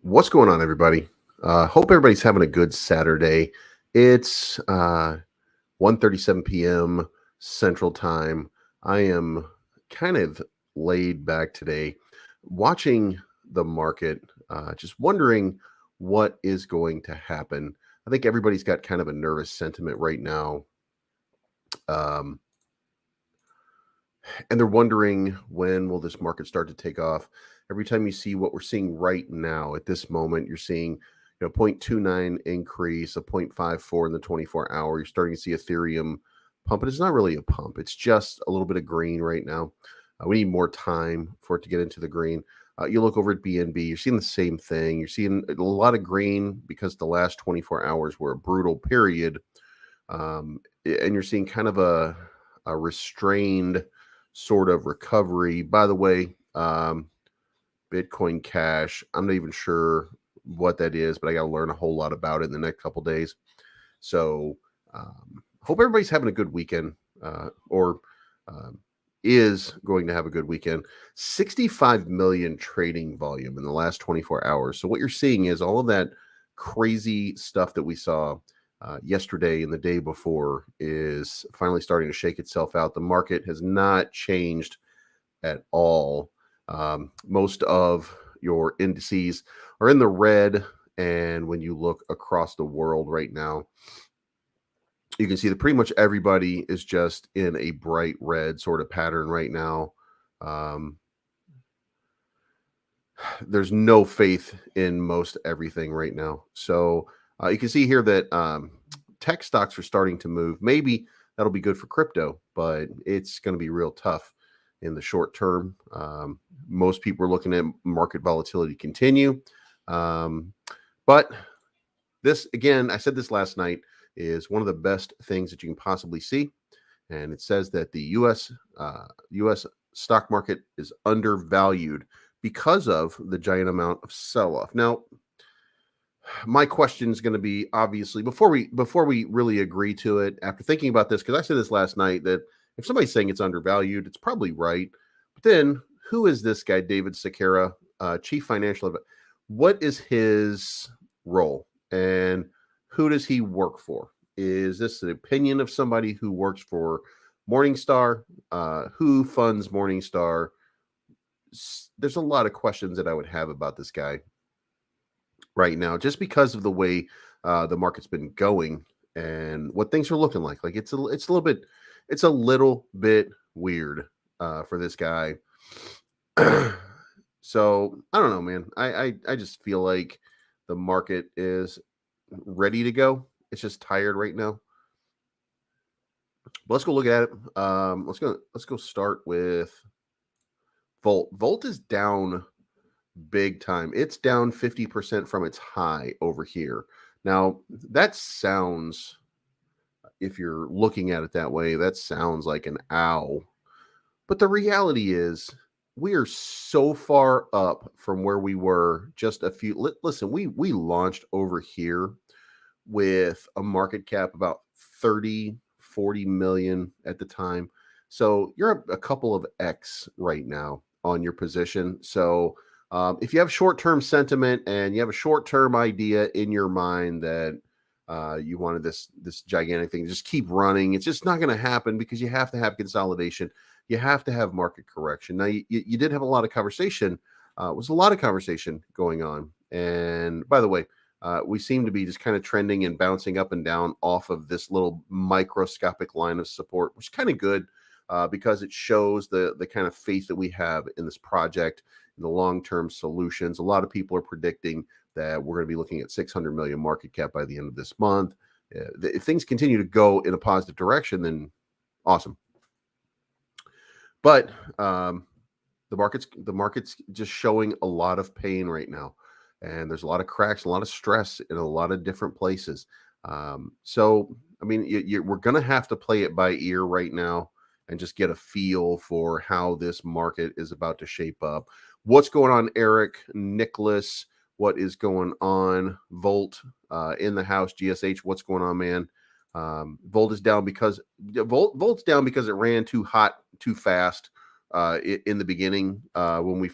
What's going on, everybody? Hope everybody's having a good Saturday. It's 1:37 p.m. Central Time. I am kind of laid back today, watching the market, just wondering what is going to happen. I think everybody's got kind of a nervous sentiment right now. And they're wondering, when will this market start to take off? Every time you see what we're seeing right now at this moment, you're seeing 0.29 increase, a 0.54 in the 24-hour. You're starting to see Ethereum pump, but it's not really a pump. It's just a little bit of green right now. We need more time for it to get into the green. You look over at BNB, you're seeing the same thing. You're seeing a lot of green because the last 24 hours were a brutal period. And you're seeing kind of a restrained sort of recovery. By the way, Bitcoin Cash, I'm not even sure what that is, but I got to learn a whole lot about it in the next couple days. So hope everybody's having a good weekend, or is going to have a good weekend. 65 million trading volume in the last 24 hours. So what you're seeing is all of that crazy stuff that we saw yesterday and the day before is finally starting to shake itself out. The market has not changed at all. Most of your indices are in the red, and when you look across the world right now, you can see that pretty much everybody is just in a bright red sort of pattern right now. There's no faith in most everything right now. So you can see here that tech stocks are starting to move. Maybe that'll be good for crypto, but it's going to be real tough in the short term. Most people are looking at market volatility continue. But this, again, I said this last night, is one of the best things that you can possibly see. And it says that the U.S. stock market is undervalued because of the giant amount of sell-off. Now, my question is going to be, obviously, before we really agree to it, after thinking about this, because I said this last night, that if somebody's saying it's undervalued, it's probably right. But then, who is this guy, David Sekera, Chief Financial Advisor? What is his role, and who does he work for? Is this an opinion of somebody who works for Morningstar? Who funds Morningstar? There's a lot of questions that I would have about this guy right now, just because of the way the market's been going and what things are looking like. Like it's a little bit weird for this guy. So I don't know, man. I just feel like the market is ready to go. It's just tired right now. But let's go look at it. Let's go start with Volt. Volt is down big time. It's down 50% from its high over here. Now, that sounds, if you're looking at it that way, that sounds like an ow. But the reality is, we are so far up from where we were just a few. Listen, we launched over here with a market cap about 30, 40 million at the time. So you're up a couple of X right now on your position. So if you have short-term sentiment and you have a short-term idea in your mind that you wanted this gigantic thing, just keep running. It's just not going to happen, because you have to have consolidation. You have to have market correction. Now, you did have a lot of conversation. Was a lot of conversation going on. And by the way, we seem to be just kind of trending and bouncing up and down off of this little microscopic line of support, which is kind of good because it shows the kind of faith that we have in this project, in the long-term solutions. A lot of people are predicting that we're going to be looking at 600 million market cap by the end of this month. If things continue to go in a positive direction, then awesome. But the market's just showing a lot of pain right now. And there's a lot of cracks, a lot of stress in a lot of different places. So, I mean, we're going to have to play it by ear right now and just get a feel for how this market is about to shape up. What's going on, Eric, Nicholas? What is going on? Volt in the house, GSH, what's going on, man? Volt is down because Volt's down because it ran too hot, too fast in the beginning when we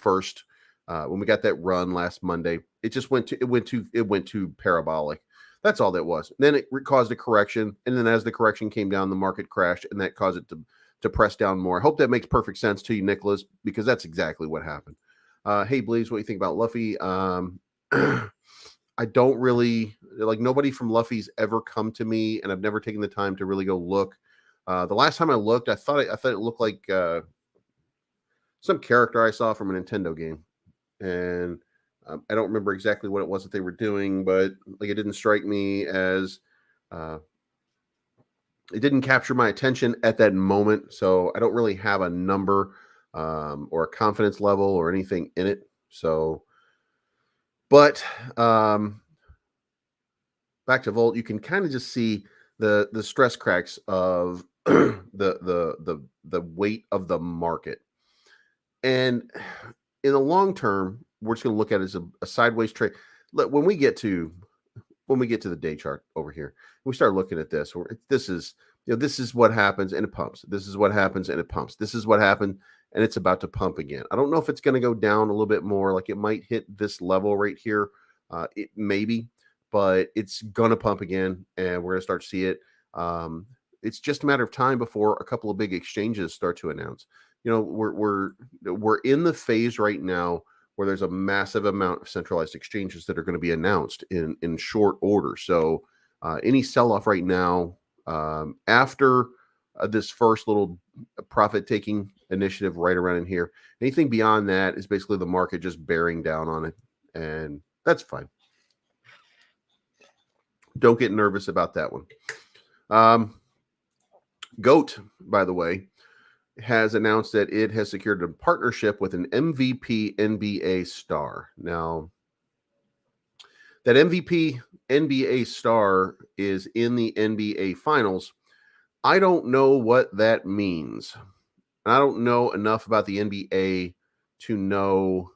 got that run last Monday. It went too parabolic. That's all that was. Then it caused a correction, and then as the correction came down, the market crashed, and that caused it to press down more. I hope that makes perfect sense to you, Nicholas, because that's exactly what happened. Hey, Bleaves, what do you think about Luffy? I don't really like, nobody from Luffy's ever come to me, and I've never taken the time to really go look. The last time I looked, I thought it looked like some character I saw from a Nintendo game, and I don't remember exactly what it was that they were doing, but like it didn't strike me as it didn't capture my attention at that moment. So I don't really have a number or a confidence level or anything in it. So, but back to Volt, you can kind of just see the stress cracks of the weight of the market. And in the long term, we're just going to look at it as a sideways trade. Look, when we get to the day chart over here, we start looking at this. This is what happens and it pumps. This is what happens and it pumps. This is what happened and it's about to pump again. I don't know if it's going to go down a little bit more. Like it might hit this level right here. It maybe, but it's going to pump again, and we're going to start to see it. It's just a matter of time before a couple of big exchanges start to announce. We're in the phase right now where there's a massive amount of centralized exchanges that are going to be announced in short order. So any sell-off right now, after this first little profit-taking initiative right around in here, anything beyond that is basically the market just bearing down on it, and that's fine. Don't get nervous about that one. GOAT, by the way, has announced that it has secured a partnership with an MVP NBA star. Now, that MVP NBA star is in the NBA Finals. I don't know what that means. I don't know enough about the NBA to know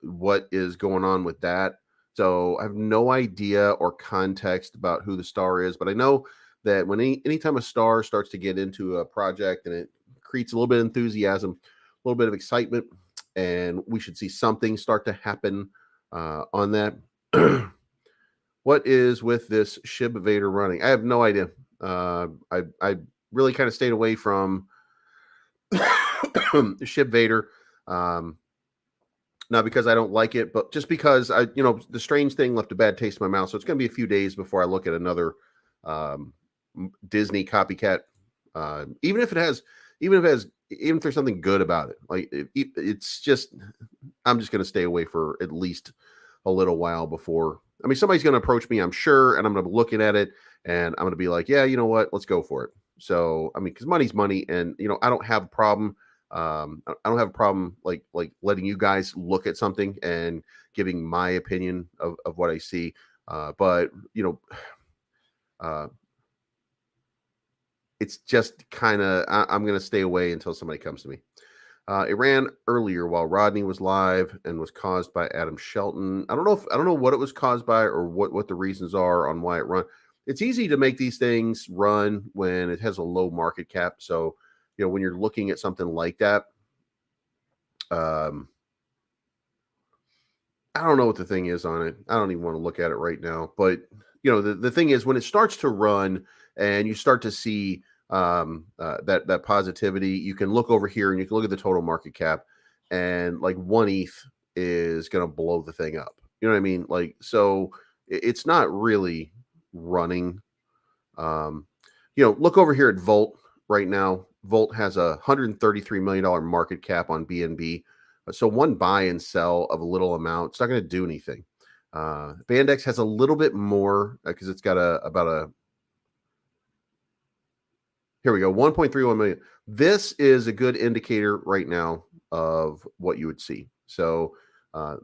what is going on with that. So I have no idea or context about who the star is, but I know that when anytime a star starts to get into a project and it creates a little bit of enthusiasm, a little bit of excitement, and we should see something start to happen on that. What is with this Shib Vader running? I have no idea. I really kind of stayed away from Shib Vader. Not because I don't like it, but just because the strange thing left a bad taste in my mouth. So it's going to be a few days before I look at another Disney copycat. Even if there's something good about it, like it's just, I'm just going to stay away for at least a little while before. I mean, somebody's going to approach me, I'm sure, and I'm going to be looking at it, and I'm going to be like, yeah, you know what, let's go for it. So, I mean, because money's money, and I don't have a problem. I don't have a problem like letting you guys look at something and giving my opinion of what I see. But it's just kind of, I'm going to stay away until somebody comes to me. It ran earlier while Rodney was live and was caused by Adam Shelton. I don't know what it was caused by or what the reasons are on why it run. It's easy to make these things run when it has a low market cap. So, when you're looking at something like that, I don't know what the thing is on it. I don't even want to look at it right now. But, the thing is, when it starts to run and you start to see that positivity, you can look over here and you can look at the total market cap, and like 1 ETH is going to blow the thing up. You know what I mean? Like, so it's not really running. Look over here at Volt right now. Volt has a $133 million market cap on BNB. So one buy and sell of a little amount, it's not going to do anything. Bandex has a little bit more because it's got here we go, 1.31 million. This is a good indicator right now of what you would see. So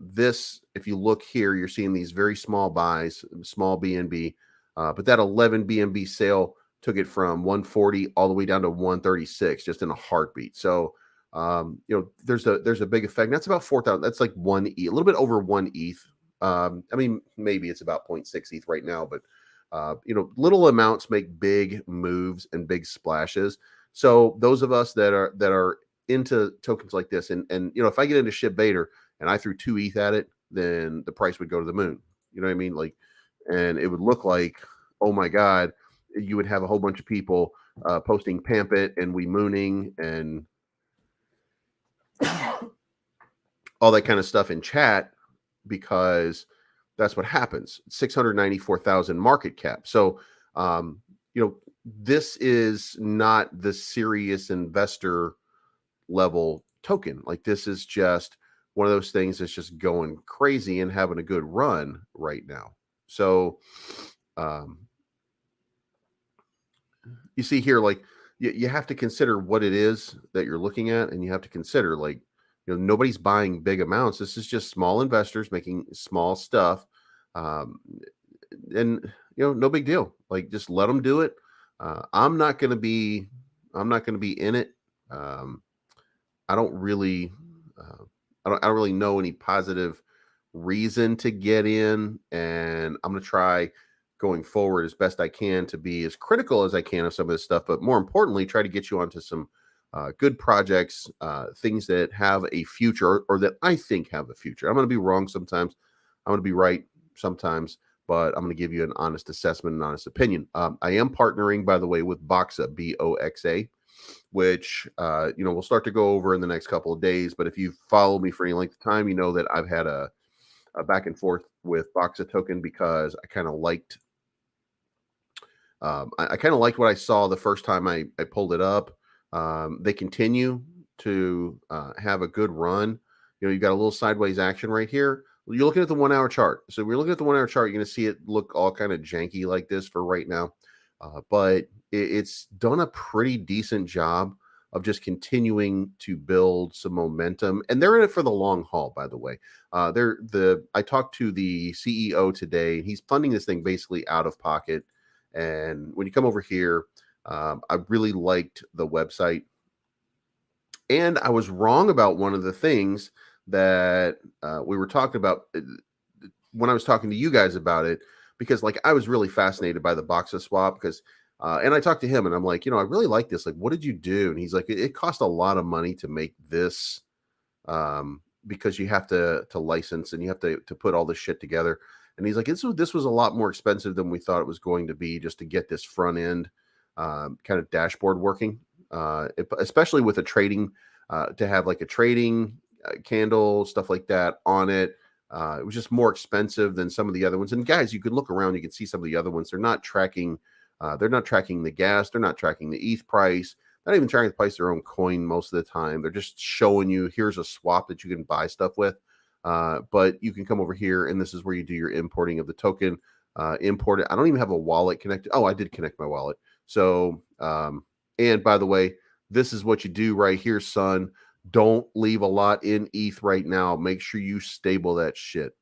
this, if you look here, you're seeing these very small buys, small BNB, but that 11 BNB sale took it from 140 all the way down to 136 just in a heartbeat. So there's a big effect. That's about 4,000. That's like 1 ETH, a little bit over 1 ETH. I mean, maybe it's about 0.6 ETH right now, but Little amounts make big moves and big splashes. So those of us that are into tokens like this, and if I get into Ship Vader and I threw 2 ETH at it, then the price would go to the moon. You know what I mean? Like, and it would look like, oh my God, you would have a whole bunch of people posting Pamp It and We Mooning and all that kind of stuff in chat, because that's what happens. 694,000 market cap. So, this is not the serious investor level token. Like, this is just one of those things that's just going crazy and having a good run right now. So, you see here, like, you have to consider what it is that you're looking at, and you have to consider, like, nobody's buying big amounts. This is just small investors making small stuff, and no big deal. Like, just let them do it. I'm not going to be in it. I don't really, I don't really know any positive reason to get in, and I'm going to try going forward as best I can to be as critical as I can of some of this stuff, but more importantly, try to get you onto some good projects, things that have a future, or that I think have a future. I'm going to be wrong sometimes. I'm going to be right sometimes, but I'm going to give you an honest assessment and honest opinion. I am partnering, by the way, with Boxa, BOXA, which we'll start to go over in the next couple of days. But if you follow me for any length of time, you know that I've had a back and forth with Boxa token, because I kind of liked what I saw the first time I pulled it up. They continue to have a good run. You've got a little sideways action right here. You're looking at the 1 hour chart. So we're looking at the 1 hour chart. You're going to see it look all kind of janky like this for right now. But it's done a pretty decent job of just continuing to build some momentum. And they're in it for the long haul, by the way. I talked to the CEO today. He's funding this thing basically out of pocket. And when you come over here, I really liked the website. And I was wrong about one of the things that we were talking about when I was talking to you guys about it, because like I was really fascinated by the Boxa swap, because and I talked to him and I'm like, I really like this. Like, what did you do? And he's like, it cost a lot of money to make this, because you have to license and you have to put all this shit together. And he's like, this was a lot more expensive than we thought it was going to be, just to get this front end kind of dashboard working, especially with a trading, to have like a trading candle, stuff like that on it. It was just more expensive than some of the other ones. And guys, you could look around, you can see some of the other ones. They're not tracking the gas. They're not tracking the ETH price. Not even trying to price their own coin most of the time. They're just showing you, here's a swap that you can buy stuff with. But you can come over here, and this is where you do your importing of the token. Import it. I don't even have a wallet connected. Oh, I did connect my wallet. So, and by the way, this is what you do right here, son. Don't leave a lot in ETH right now. Make sure you stable that shit.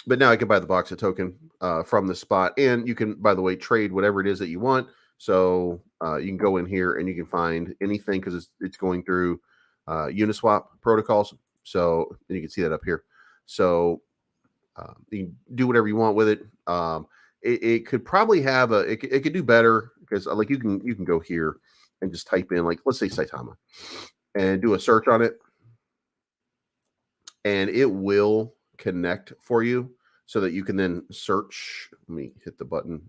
But now I can buy the Boxa token from the spot. And you can, by the way, trade whatever it is that you want. So you can go in here and you can find anything, because it's going through Uniswap protocols. So and you can see that up here. So you can do whatever you want with it. It could probably have it could do better, because like you can go here and just type in, like, let's say Saitama, and do a search on it, and it will connect for you so that you can then search. Let me hit the button.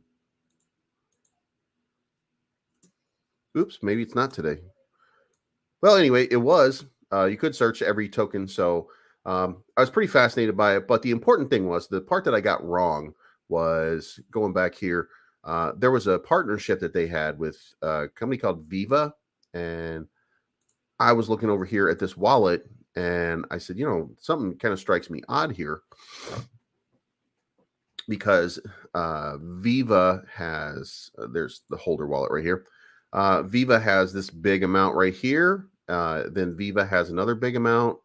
Oops, maybe it's not today. Well, anyway, it was. You could search every token. So I was pretty fascinated by it. But the important thing was, the part that I got wrong was going back here. There was a partnership that they had with a company called Viva. And I was looking over here at this wallet, and I said, something kind of strikes me odd here, because Viva has, there's the holder wallet right here. Viva has this big amount right here. Then Viva has another big amount.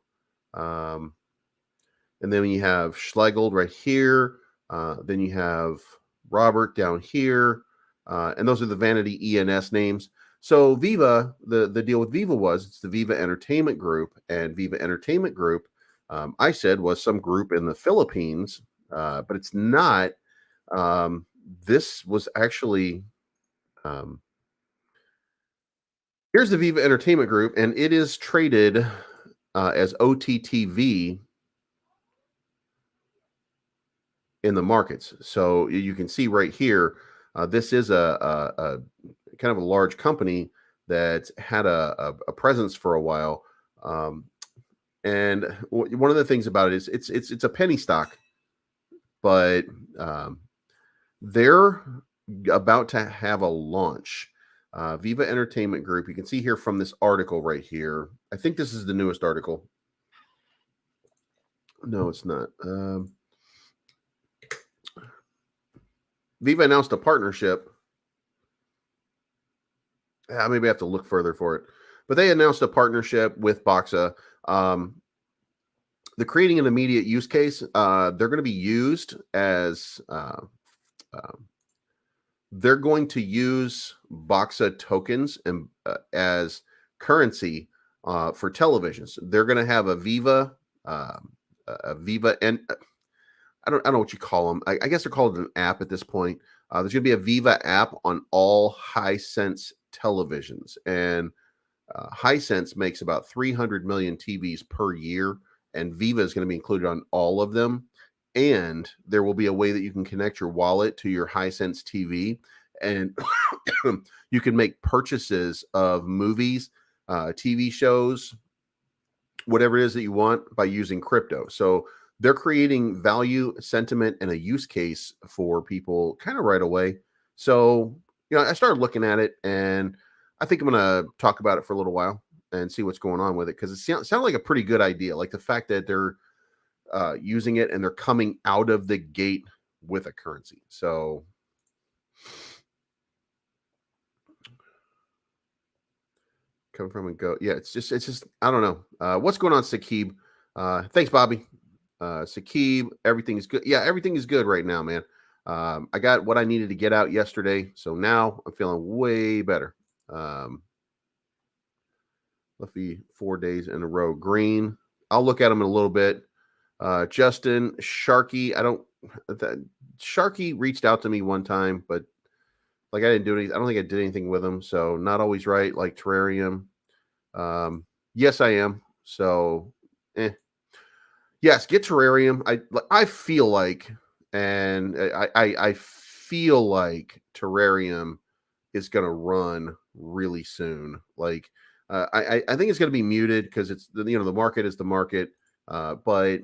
And then you have Schlegel right here. Then you have Robert down here. And those are the Vanity ENS names. So Viva, the deal with Viva was, it's the Viva Entertainment Group. And Viva Entertainment Group, I said, was some group in the Philippines, but it's not. Um, this was actually here's the Viva Entertainment Group, and it is traded as OTTV in the markets. So you can see right here, this is a kind of a large company that's had a presence for a while. And one of the things about it is it's a penny stock, but they're about to have a launch. Viva Entertainment Group. You can see here from this article right here. I think this is the newest article. No, it's not. Viva announced a partnership. Maybe I have to look further for it. But they announced a partnership with Boxa. The creating an immediate use case, they're going to be used as they're going to use Boxa tokens and as currency for televisions. They're going to have a Viva, and I don't know what you call them. I guess they're called an app at this point. There's going to be a Viva app on all Hisense televisions, and Hisense makes about 300 million TVs per year, and Viva is going to be included on all of them. And there will be a way that you can connect your wallet to your Hisense TV, and you can make purchases of movies, TV shows, whatever it is that you want by using crypto. So they're creating value, sentiment, and a use case for people kind of right away. So, I started looking at it, and I think I'm going to talk about it for a little while and see what's going on with it, because it sounds like a pretty good idea. Like the fact that they're using it and they're coming out of the gate with a currency. So come from and go. Yeah, it's just I don't know. What's going on, Sakib? Thanks, Bobby. Sakib, everything is good. Yeah, everything is good right now, man. I got what I needed to get out yesterday, so now I'm feeling way better. Luffy 4 days in a row. Green. I'll look at them in a little bit. Justin, Sharky. Sharky reached out to me one time, but like I didn't do anything. I don't think I did anything with him. So not always right. Like Terrarium. Yes, I am. So, yes, get Terrarium. I feel like, and I feel like Terrarium is going to run really soon. Like, I think it's going to be muted because it's the market is the market. But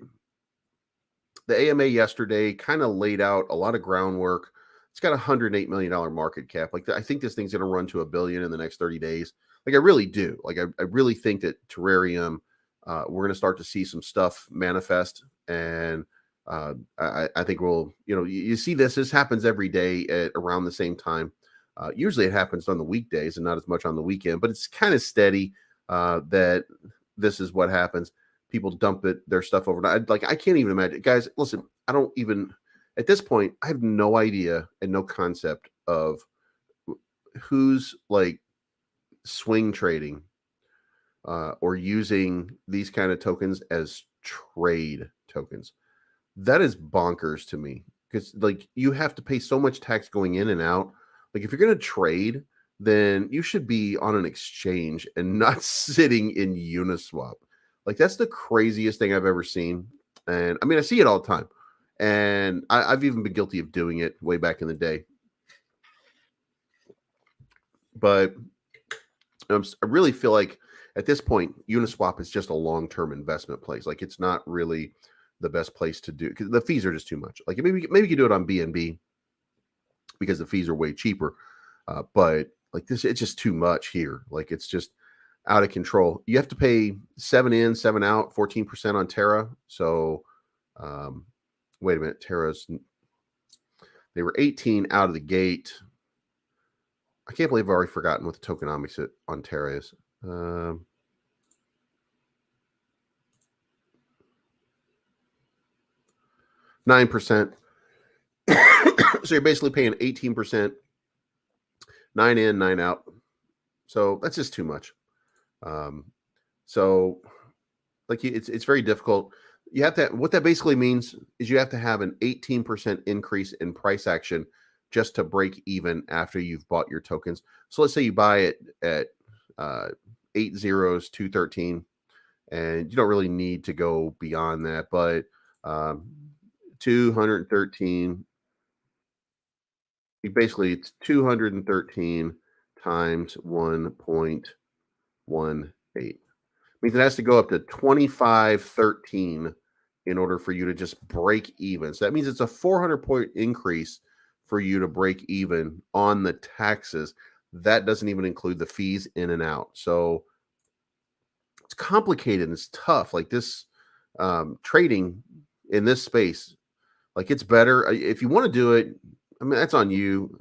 the AMA yesterday kind of laid out a lot of groundwork. It's got $108 million market cap. Like, I think this thing's going to run to $1 billion in the next 30 days. Like, I really do. Like, I really think that Terrarium, we're going to start to see some stuff manifest. And I think we'll, you see this happens every day at around the same time. Usually it happens on the weekdays and not as much on the weekend, but it's kind of steady that this is what happens. People dump their stuff overnight. Like, I can't even imagine. Guys, listen, I don't even, at this point, I have no idea and no concept of who's like swing trading or using these kind of tokens as trade tokens. That is bonkers to me, because like you have to pay so much tax going in and out. Like, if you're going to trade, then you should be on an exchange and not sitting in Uniswap. Like, that's the craziest thing I've ever seen. And I mean, I see it all the time. And I've even been guilty of doing it way back in the day. But I really feel like at this point, Uniswap is just a long-term investment place. Like, it's not really the best place to do, because the fees are just too much. Like, maybe you can do it on BNB because the fees are way cheaper. But like this, it's just too much here. Like, it's just out of control. You have to pay 7 in, 7 out, 14% on Terra. So, wait a minute. They were 18 out of the gate. I can't believe I've already forgotten what the tokenomics on Terra is. 9%. So you're basically paying 18%, 9 in, 9 out. So that's just too much. So like, it's very difficult. You have to, what that basically means is you have to have an 18% increase in price action just to break even after you've bought your tokens. So let's say you buy it at uh, 8 zeros, 213, and you don't really need to go beyond that, but um, 213, basically it's 213 times 1.18. Means it has to go up to 2513 in order for you to just break even. So that means it's a 400-point increase for you to break even on the taxes. That doesn't even include the fees in and out. So it's complicated and it's tough. Like this trading in this space, like it's better if you want to do it. I mean, that's on you.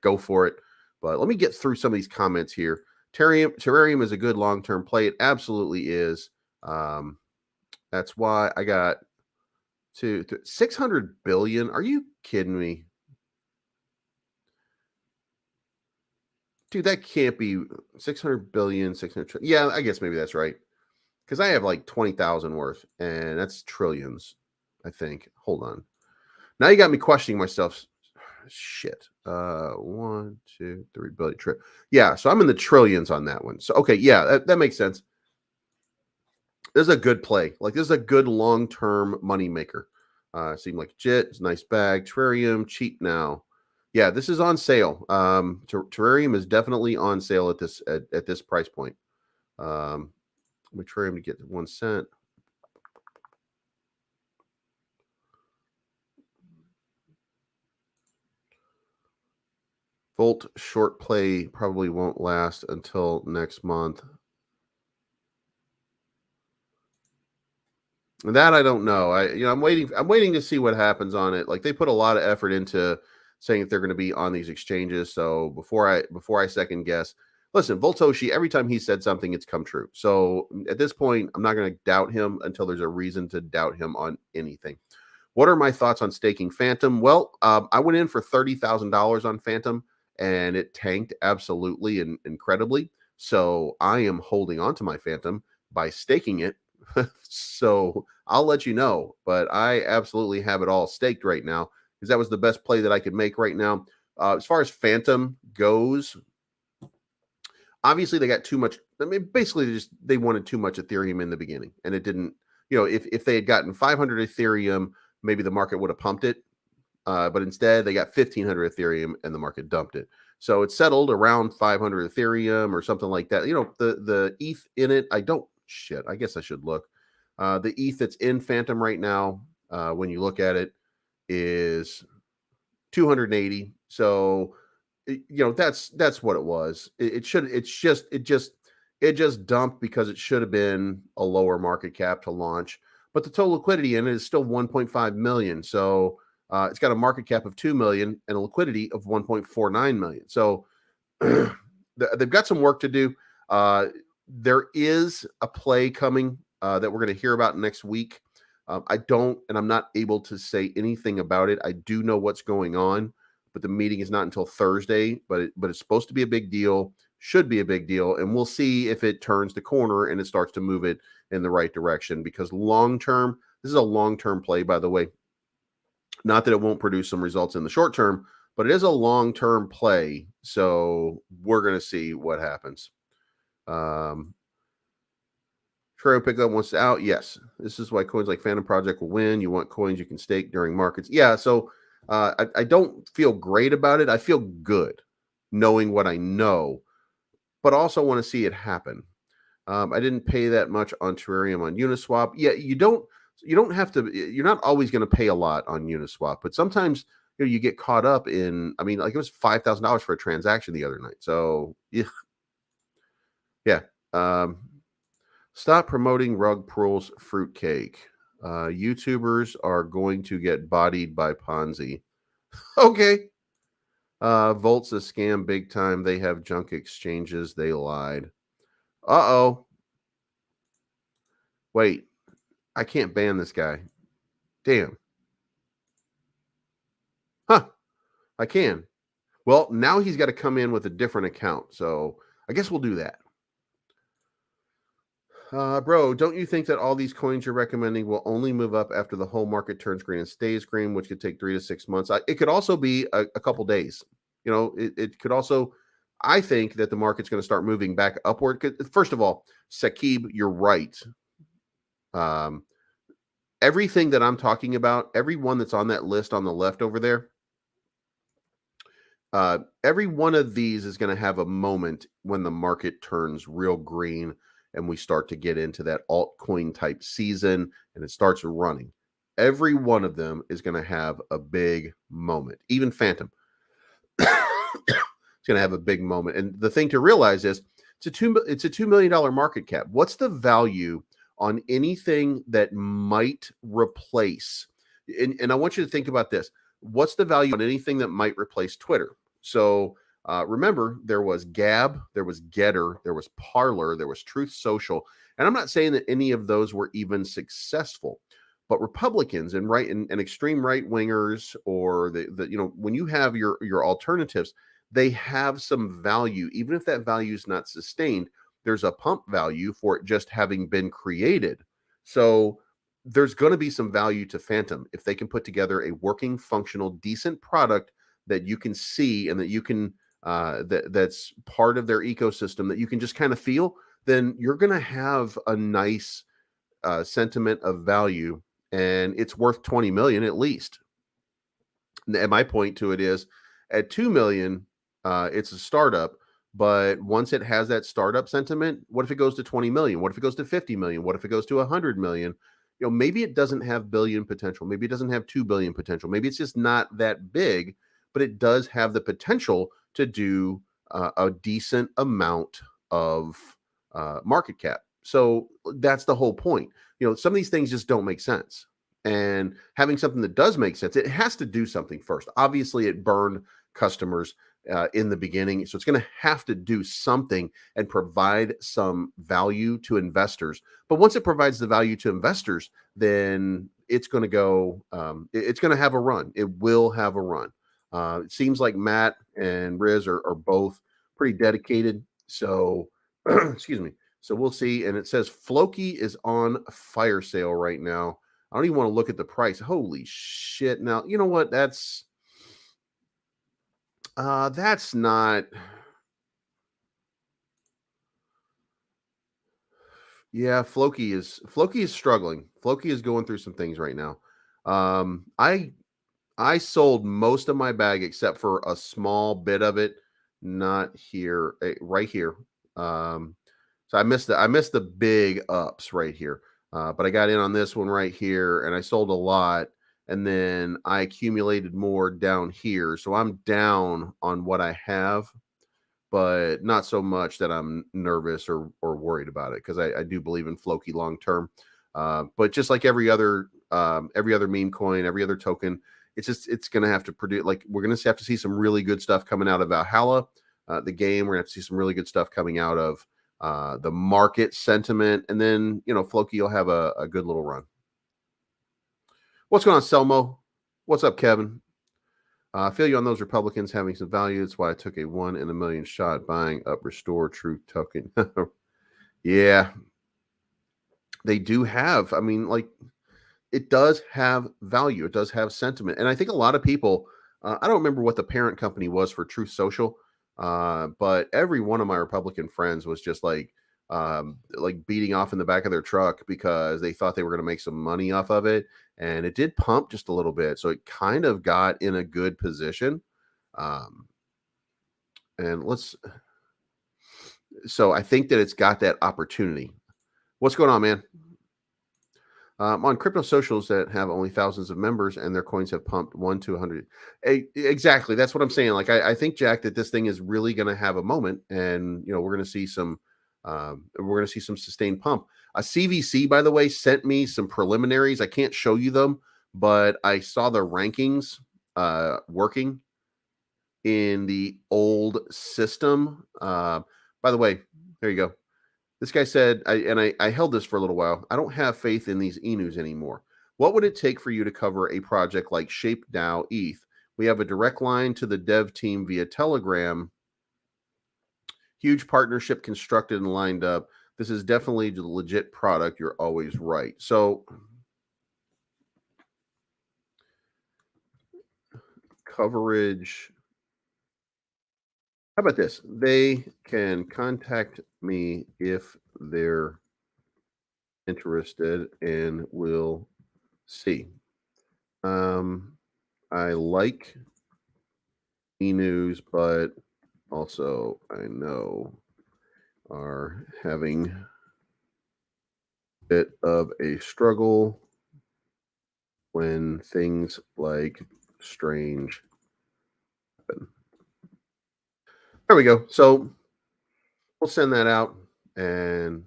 Go for it. But let me get through some of these comments here. Terrarium is a good long-term play. It absolutely is. Um, that's why I got to 600 billion. Are you kidding me? Dude, that can't be 600 billion, 600. Yeah, I guess maybe that's right. Because I have like 20,000 worth, and that's trillions, I think. Hold on. Now you got me questioning myself. Shit. 1, 2, 3 billion. Yeah, so I'm in the trillions on that one. So okay, yeah, that makes sense. This is a good play. Like this is a good long-term money maker. Seemed like JIT, it's a nice bag. Terrarium, cheap now. Yeah, this is on sale. Terrarium is definitely on sale at this price point. Terrarium to get 1 cent. Volt short play probably won't last until next month. That I don't know. I'm waiting. I'm waiting to see what happens on it. Like they put a lot of effort into saying if they're going to be on these exchanges. So before I second guess, listen, Voltoshi. Every time he said something, it's come true. So at this point, I'm not going to doubt him until there's a reason to doubt him on anything. What are my thoughts on staking Phantom? Well, I went in for $30,000 on Phantom, and it tanked absolutely and incredibly. So I am holding on to my Phantom by staking it. So I'll let you know, but I absolutely have it all staked right now because that was the best play that I could make right now. As far as Phantom goes, obviously they got too much. I mean, basically they wanted too much Ethereum in the beginning, and it didn't. If they had gotten 500 Ethereum, maybe the market would have pumped it. But instead, they got 1,500 Ethereum, and the market dumped it. So it settled around 500 Ethereum or something like that. The ETH in it. I don't shit. I guess I should look. The ETH that's in Phantom right now, when you look at it, is 280. So that's what it was. It just dumped because it should have been a lower market cap to launch, but the total liquidity in it is still 1.5 million. So it's got a market cap of 2 million and a liquidity of 1.49 million. So they've got some work to do. There is a play coming that we're going to hear about next week. I'm not able to say anything about it. I do know what's going on, but the meeting is not until Thursday. But it's supposed to be a big deal, should be a big deal, and we'll see if it turns the corner and it starts to move it in the right direction. Because long term, this is a long term play, by the way. Not that it won't produce some results in the short term, but it is a long term play. So we're going to see what happens. Trail pickup wants out. Yes, this is why coins like Phantom Project will win. You want coins you can stake during markets. Yeah, so I don't feel great about it. I feel good knowing what I know, but also want to see it happen. I didn't pay that much on Terrarium on Uniswap. Yeah, you don't have to. You're not always going to pay a lot on Uniswap, but sometimes you get caught up in. I mean, like it was $5,000 for a transaction the other night. So yeah. Stop promoting rug pulls fruitcake. YouTubers are going to get bodied by Ponzi. Okay. Volt's a scam big time. They have junk exchanges. They lied. Uh-oh. Wait. I can't ban this guy. Damn. Huh. I can. Well, now he's got to come in with a different account. So I guess we'll do that. Bro, don't you think that all these coins you're recommending will only move up after the whole market turns green and stays green, which could take 3 to 6 months? It could also be a couple days. It could also. I think that the market's going to start moving back upward. First of all, Sakib, you're right. Um, Everything that I'm talking about, everyone that's on that list on the left over there, every one of these is going to have a moment when the market turns real green and we start to get into that altcoin type season and it starts running. Every one of them is going to have a big moment. Even Phantom, it's going to have a big moment. And the thing to realize is it's a $2 million market cap. What's the value on anything that might replace? And I want you to think about this. What's the value on anything that might replace Twitter? So remember, there was Gab, there was Getter, there was Parler, there was Truth Social, and I'm not saying that any of those were even successful. But Republicans and extreme right wingers, or when you have your alternatives, they have some value, even if that value is not sustained. There's a pump value for it just having been created. So there's going to be some value to Phantom if they can put together a working, functional, decent product that you can see and that you can that's part of their ecosystem that you can just kind of feel. Then you're going to have a nice sentiment of value, and it's worth 20 million at least. And my point to it is, at 2 million, it's a startup. But once it has that startup sentiment, what if it goes to 20 million? What if it goes to 50 million? What if it goes to 100 million? Maybe it doesn't have billion potential. Maybe it doesn't have 2 billion potential. Maybe it's just not that big, but it does have the potential to do a decent amount of market cap. So that's the whole point. Some of these things just don't make sense. And having something that does make sense, it has to do something first. Obviously, it burned customers in the beginning. So it's going to have to do something and provide some value to investors. But once it provides the value to investors, then it's going to go, it's going to have a run. It will have a run. It seems like Matt and Riz are both pretty dedicated. So, excuse me. So we'll see. And it says Floki is on fire sale right now. I don't even want to look at the price. Holy shit. Now, you know what? That's not. Yeah, Floki is struggling. Floki is going through some things right now. I sold most of my bag except for a small bit of it, not here, right here. So I missed the big ups right here. But I got in on this one right here, and I sold a lot, and then I accumulated more down here. So I'm down on what I have, but not so much that I'm nervous or worried about it, because I do believe in Floki long term. But just like every other meme coin, every other token, it's going to have to produce. Like, we're going to have to see some really good stuff coming out of Valhalla, the game. We're going to have to see some really good stuff coming out of the market sentiment, and then Floki will have a good little run. What's going on, Selmo? What's up, Kevin? I feel you on those Republicans having some value. That's why I took a 1 in a million shot buying up Restore Truth token. Yeah, they do have. I mean, like, it does have value. It does have sentiment, and I think a lot of people. I don't remember what the parent company was for Truth Social, but every one of my Republican friends was just like beating off in the back of their truck because they thought they were going to make some money off of it. And it did pump just a little bit. So it kind of got in a good position. So I think that it's got that opportunity. What's going on, man? On crypto socials that have only thousands of members and their coins have pumped 1 to 100. Exactly. That's what I'm saying. Like, I think, Jack, that this thing is really going to have a moment, and we're going to see some sustained pump. A CVC, by the way, sent me some preliminaries. I can't show you them, but I saw the rankings working in the old system. By the way, there you go. This guy said, I held this for a little while. I don't have faith in these ENUs anymore. What would it take for you to cover a project like ShapeDAO ETH? We have a direct line to the dev team via Telegram. Huge partnership constructed and lined up. this is definitely the legit product, you're always right. So coverage. How about this? They can contact me if they're interested and we'll see. I like e-news, but also I know are having a bit of a struggle when things like strange happen. There we go. So we'll send that out and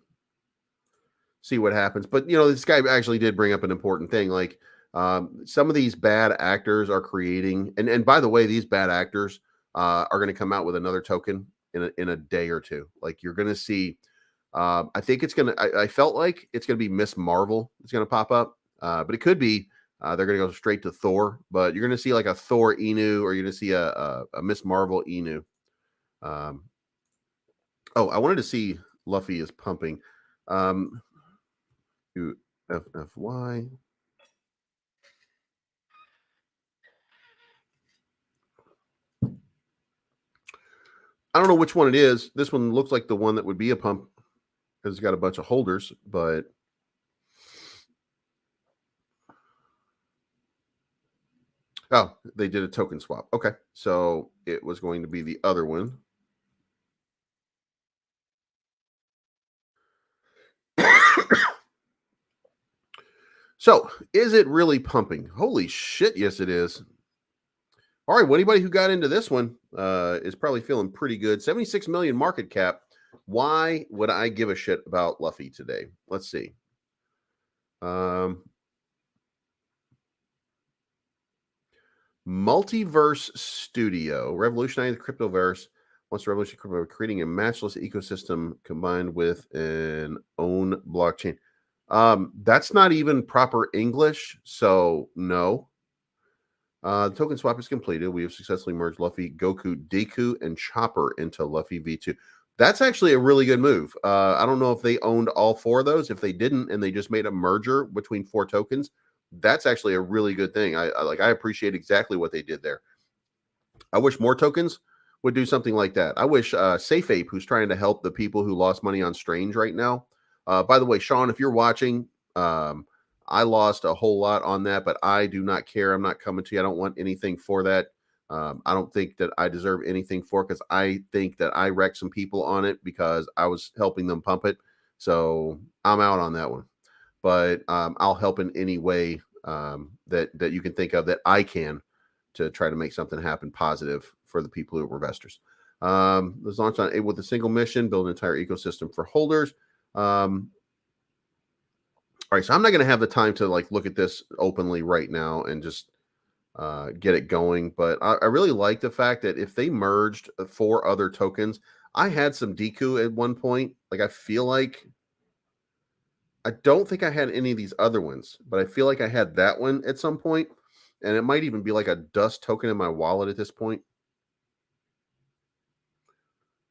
see what happens. But this guy actually did bring up an important thing. Like some of these bad actors are creating, and by the way, these bad actors are going to come out with another token in a day or two. Like you're going to see. I think it's gonna. I felt like it's gonna be Miss Marvel. It's gonna pop up, but it could be they're gonna go straight to Thor. But you're gonna see like a Thor Enu, or you're gonna see a Miss Marvel Enu. Um, oh, I wanted to see Luffy is pumping. To FFY. I don't know which one it is. This one looks like the one that would be a pump because it's got a bunch of holders, but oh, they did a token swap. Okay, so it was going to be the other one. So, is it really pumping? Holy shit, yes, it is. All right, well, anybody who got into this one is probably feeling pretty good. 76 million market cap. Why would I give a shit about Luffy today? Let's see. Multiverse Studio, revolutionizing the cryptoverse. Wants to revolutionize crypto, creating a matchless ecosystem combined with an own blockchain. That's not even proper English, so no. The token swap is completed. We have successfully merged Luffy, Goku, Deku, and Chopper into Luffy V2. That's actually a really good move. I don't know if they owned all four of those. If they didn't, and they just made a merger between four tokens, that's actually a really good thing. I appreciate exactly what they did there. I wish more tokens would do something like that. I wish Safe Ape, who's trying to help the people who lost money on Strange right now. By the way, Sean, if you're watching, I lost a whole lot on that, but I do not care. I'm not coming to you. I don't want anything for that. I don't think that I deserve anything for it because I think that I wrecked some people on it because I was helping them pump it. So I'm out on that one. But I'll help in any way that you can think of that I can to try to make something happen positive for the people who were investors. Was launched on with a single mission: build an entire ecosystem for holders. All right, so I'm not going to have the time to like look at this openly right now and just get it going. But I really like the fact that if they merged four other tokens, I had some Deku at one point. Like I feel like I don't think I had any of these other ones, but I feel like I had that one at some point, and it might even be like a dust token in my wallet at this point.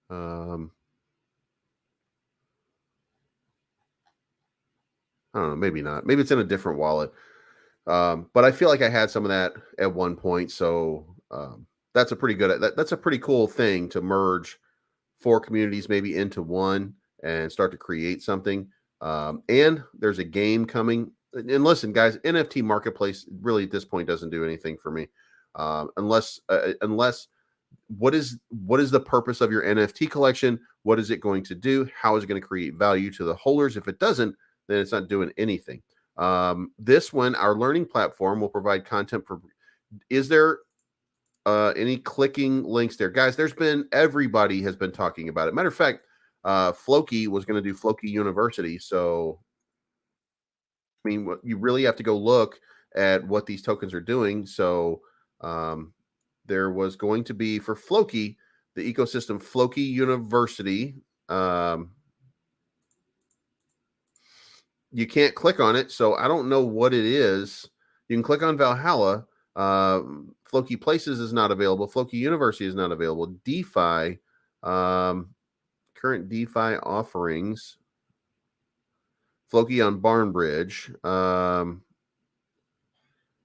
Um, I don't know, maybe not. Maybe it's in a different wallet. But I feel like I had some of that at one point, so that's a pretty good. That's a pretty cool thing to merge four communities maybe into one and start to create something. And there's a game coming. And listen, guys, NFT marketplace really at this point doesn't do anything for me, unless what is the purpose of your NFT collection? What is it going to do? How is it going to create value to the holders? If it doesn't, then it's not doing anything. This one, our learning platform will provide content for. Is there any clicking links there, guys? Everybody has been talking about it. Matter of fact, Floki was going to do Floki University. So, I mean, you really have to go look at what these tokens are doing. So, there was going to be for Floki, the ecosystem Floki University. You can't click on it, so I don't know what it is. You can click on Valhalla. Floki Places is not available. Floki University is not available. DeFi, current DeFi offerings. Floki on Barnbridge.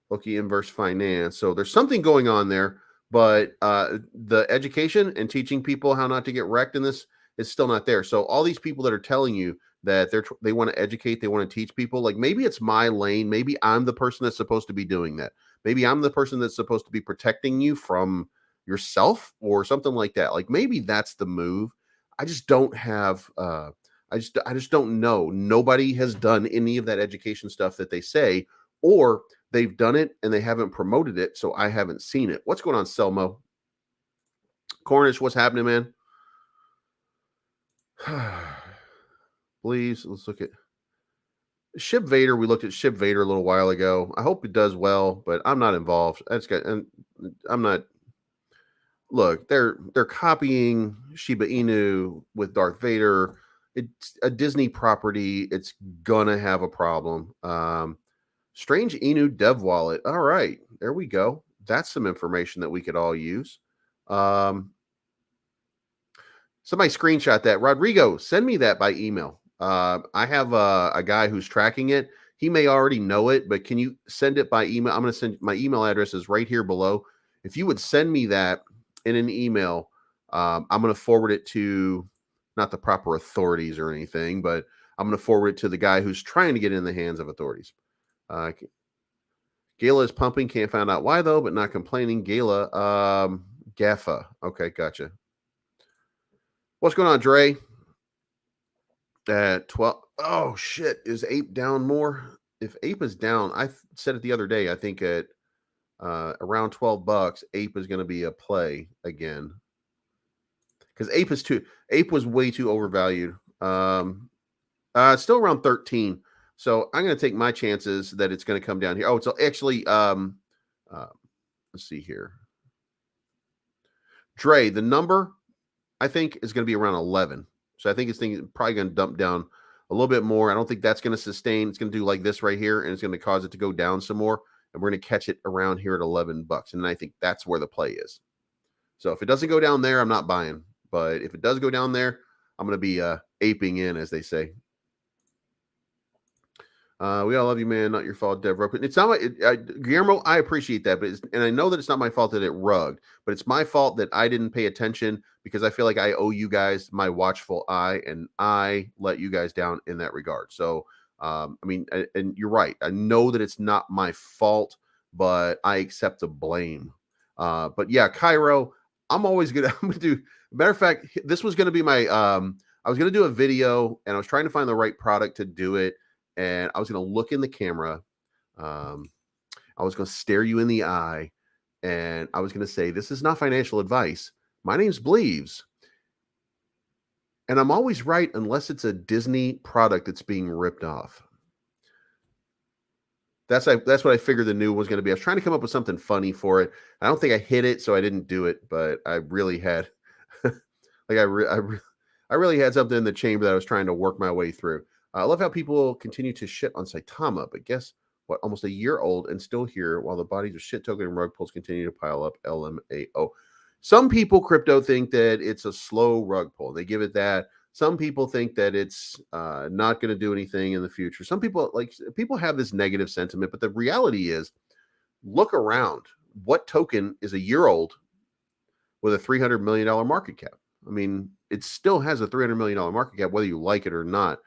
Floki Inverse Finance. So there's something going on there, but the education and teaching people how not to get wrecked in this is still not there. So all these people that are telling you that they want to educate, they want to teach people, like maybe it's my lane. Maybe I'm the person that's supposed to be doing that. Maybe I'm the person that's supposed to be protecting you from yourself or something like that. Like maybe that's the move. I just don't have I just don't know. Nobody has done any of that education stuff that they say, or they've done it and they haven't promoted it, so I haven't seen it. What's going on, Selmo? Cornish, what's happening, man? Please, let's look at Ship Vader. We looked at Ship Vader a little while ago. I hope it does well, but I'm not involved. And I'm not. Look, they're copying Shiba Inu with Darth Vader. It's a Disney property. It's gonna have a problem. Strange Inu dev wallet. All right, there we go. That's some information that we could all use. Somebody screenshot that. Rodrigo, send me that by email. I have a guy who's tracking it. He may already know it, but can you send it by email? I'm going to send my email address is right here below. If you would send me that in an email, I'm going to forward it to not the proper authorities or anything, but I'm going to forward it to the guy who's trying to get in the hands of authorities. Gala is pumping. Can't find out why though, but not complaining. Gala, Gaffa. Okay, gotcha. What's going on, Dre? At 12. Oh shit! Is Ape down more? If Ape is down, I said it the other day. I think at around $12, Ape is going to be a play again because Ape was way too overvalued. It's still around 13. So I'm going to take my chances that it's going to come down here. Oh, it's actually, let's see here. Dre, the number I think is going to be around 11. So I think it's probably going to dump down a little bit more. I don't think that's going to sustain. It's going to do like this right here, and it's going to cause it to go down some more. And we're going to catch it around here at $11. And I think that's where the play is. So if it doesn't go down there, I'm not buying. But if it does go down there, I'm going to be aping in, as they say. We all love you, man. Not your fault, Dev. It's not my Guillermo. I appreciate that, but and I know that it's not my fault that it rugged, but it's my fault that I didn't pay attention because I feel like I owe you guys my watchful eye, and I let you guys down in that regard. So, I mean, and you're right. I know that it's not my fault, but I accept the blame. But yeah, Cairo, I'm always gonna. I'm gonna do. Matter of fact, this was gonna be my. I was gonna do a video, and I was trying to find the right product to do it. And I was going to look in the camera. I was going to stare you in the eye. And I was going to say, this is not financial advice. My name's Bleaves. And I'm always right unless it's a Disney product that's being ripped off. That's what I figured the new was going to be. I was trying to come up with something funny for it. I don't think I hit it, so I didn't do it. But I really had, like I really had something in the chamber that I was trying to work my way through. I love how people continue to shit on Saitama, but guess what? Almost a year old and still here while the bodies of shit token and rug pulls continue to pile up. LMAO. Some people, crypto, think that it's a slow rug pull. They give it that. Some people think that it's not going to do anything in the future. Some people have this negative sentiment, but the reality is, look around. What token is a year old with a $300 million market cap? I mean, it still has a $300 million market cap, whether you like it or not.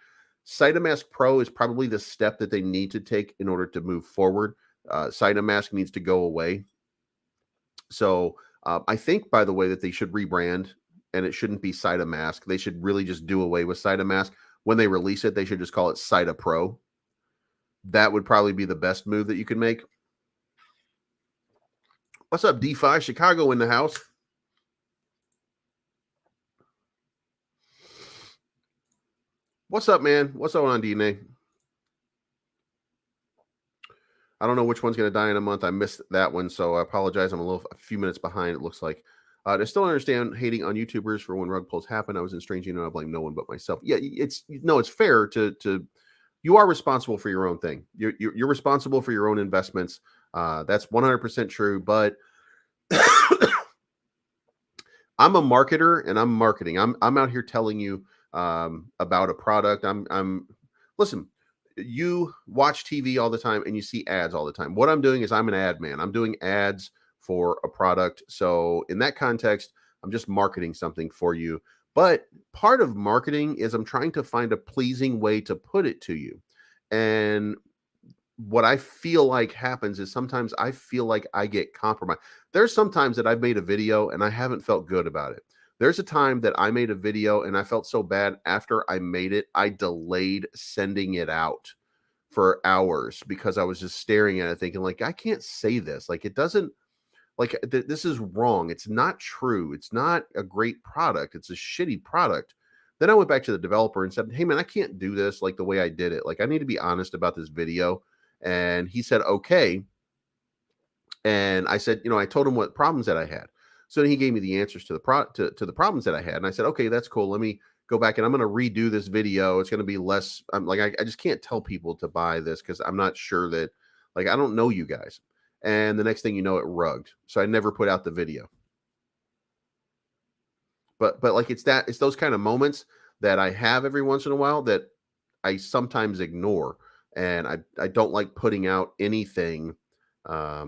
SidaMask Pro is probably the step that they need to take in order to move forward. SidaMask needs to go away. So I think, by the way, that they should rebrand, and it shouldn't be SidaMask. They should really just do away with SidaMask. When they release it, they should just call it Sida Pro. That would probably be the best move that you could make. What's up, DeFi? Chicago in the house. What's up, man? What's going on, DNA? I don't know which one's going to die in a month. I missed that one, so I apologize. I'm a few minutes behind, it looks like. I still don't understand hating on YouTubers for when rug pulls happen. I was in strange, I blame no one but myself. Yeah, it's fair to you are responsible for your own thing. You're responsible for your own investments. That's 100% true, but I'm a marketer and I'm marketing. I'm out here telling you about a product. Listen, you watch TV all the time and you see ads all the time. What I'm doing is I'm an ad man. I'm doing ads for a product. So in that context, I'm just marketing something for you. But part of marketing is I'm trying to find a pleasing way to put it to you. And what I feel like happens is sometimes I feel like I get compromised. There's sometimes that I've made a video and I haven't felt good about it. There's a time that I made a video and I felt so bad after I made it, I delayed sending it out for hours because I was just staring at it thinking like, I can't say this. Like it doesn't like this is wrong. It's not true. It's not a great product. It's a shitty product. Then I went back to the developer and said, hey man, I can't do this like the way I did it. Like I need to be honest about this video. And he said, okay. And I said, I told him what problems that I had. So he gave me the answers to the problems that I had. And I said, okay, that's cool. Let me go back and I'm going to redo this video. It's going to be less. I'm like, I just can't tell people to buy this because I'm not sure that, like, I don't know you guys. And the next thing you know, it rugged. So I never put out the video. But like it's those kind of moments that I have every once in a while that I sometimes ignore. And I don't like putting out anything. I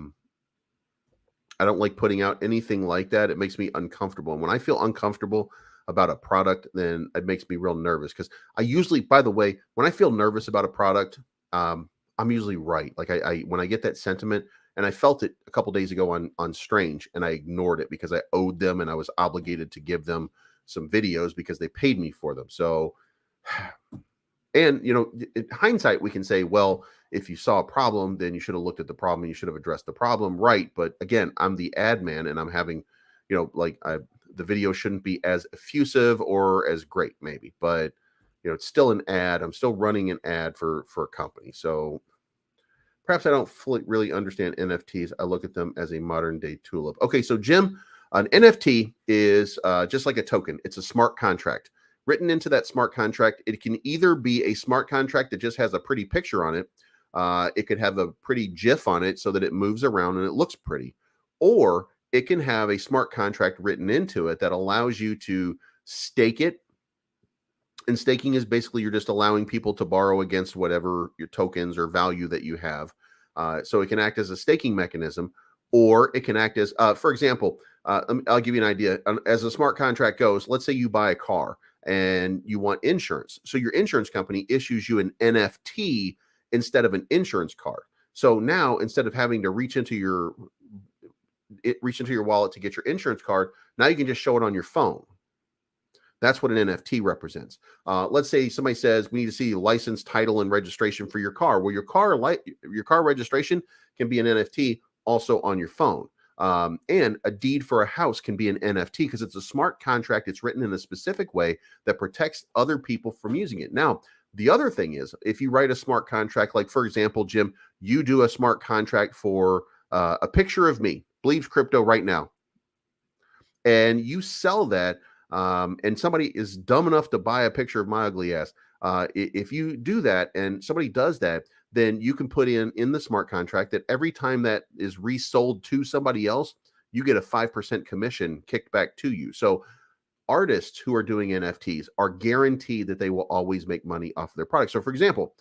don't like putting out anything like that. It makes me uncomfortable. And when I feel uncomfortable about a product, then it makes me real nervous. Because I usually, by the way, when I feel nervous about a product, I'm usually right. Like I when I get that sentiment, and I felt it a couple days ago on Strange, and I ignored it because I owed them and I was obligated to give them some videos because they paid me for them. So and, in hindsight, we can say, well, if you saw a problem, then you should have looked at the problem and you should have addressed the problem. Right. But again, I'm the ad man and I'm having, the video shouldn't be as effusive or as great, maybe. But, it's still an ad. I'm still running an ad for a company. So perhaps I don't fully really understand NFTs. I look at them as a modern day tulip. Okay. So, Jim, an NFT is just like a token, it's a smart contract. Written into that smart contract, it can either be a smart contract that just has a pretty picture on it. It could have a pretty GIF on it so that it moves around and it looks pretty. Or it can have a smart contract written into it that allows you to stake it. And staking is basically you're just allowing people to borrow against whatever your tokens or value that you have. So it can act as a staking mechanism, or it can act as, for example, I'll give you an idea. As a smart contract goes, let's say you buy a car and you want insurance. So your insurance company issues you an NFT instead of an insurance card. So now instead of having to reach into your wallet to get your insurance card, now you can just show it on your phone. That's what an NFT represents. Let's say somebody says we need to see license, title, and registration for your car. Well, your car registration can be an NFT also on your phone. And a deed for a house can be an NFT because it's a smart contract. It's written in a specific way that protects other people from using it. Now, the other thing is, if you write a smart contract, like for example, Jim, you do a smart contract for a picture of me, believes crypto right now, and you sell that, and somebody is dumb enough to buy a picture of my ugly ass. If you do that and somebody does that, then you can put in the smart contract that every time that is resold to somebody else, you get a 5% commission kicked back to you. So artists who are doing NFTs are guaranteed that they will always make money off of their product. So for example,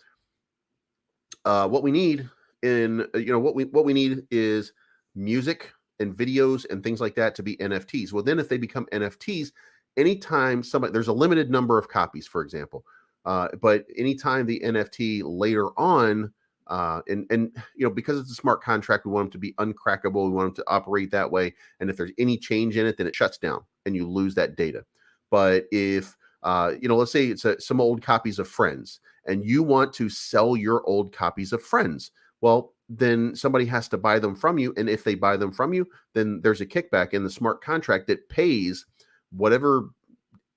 what we need what we need is music and videos and things like that to be NFTs. Well, then if they become NFTs, anytime there's a limited number of copies, for example. But anytime the NFT later on, and because it's a smart contract, we want them to be uncrackable. We want them to operate that way. And if there's any change in it, then it shuts down and you lose that data. But if, let's say it's some old copies of Friends and you want to sell your old copies of Friends, well, then somebody has to buy them from you. And if they buy them from you, then there's a kickback in the smart contract that pays whatever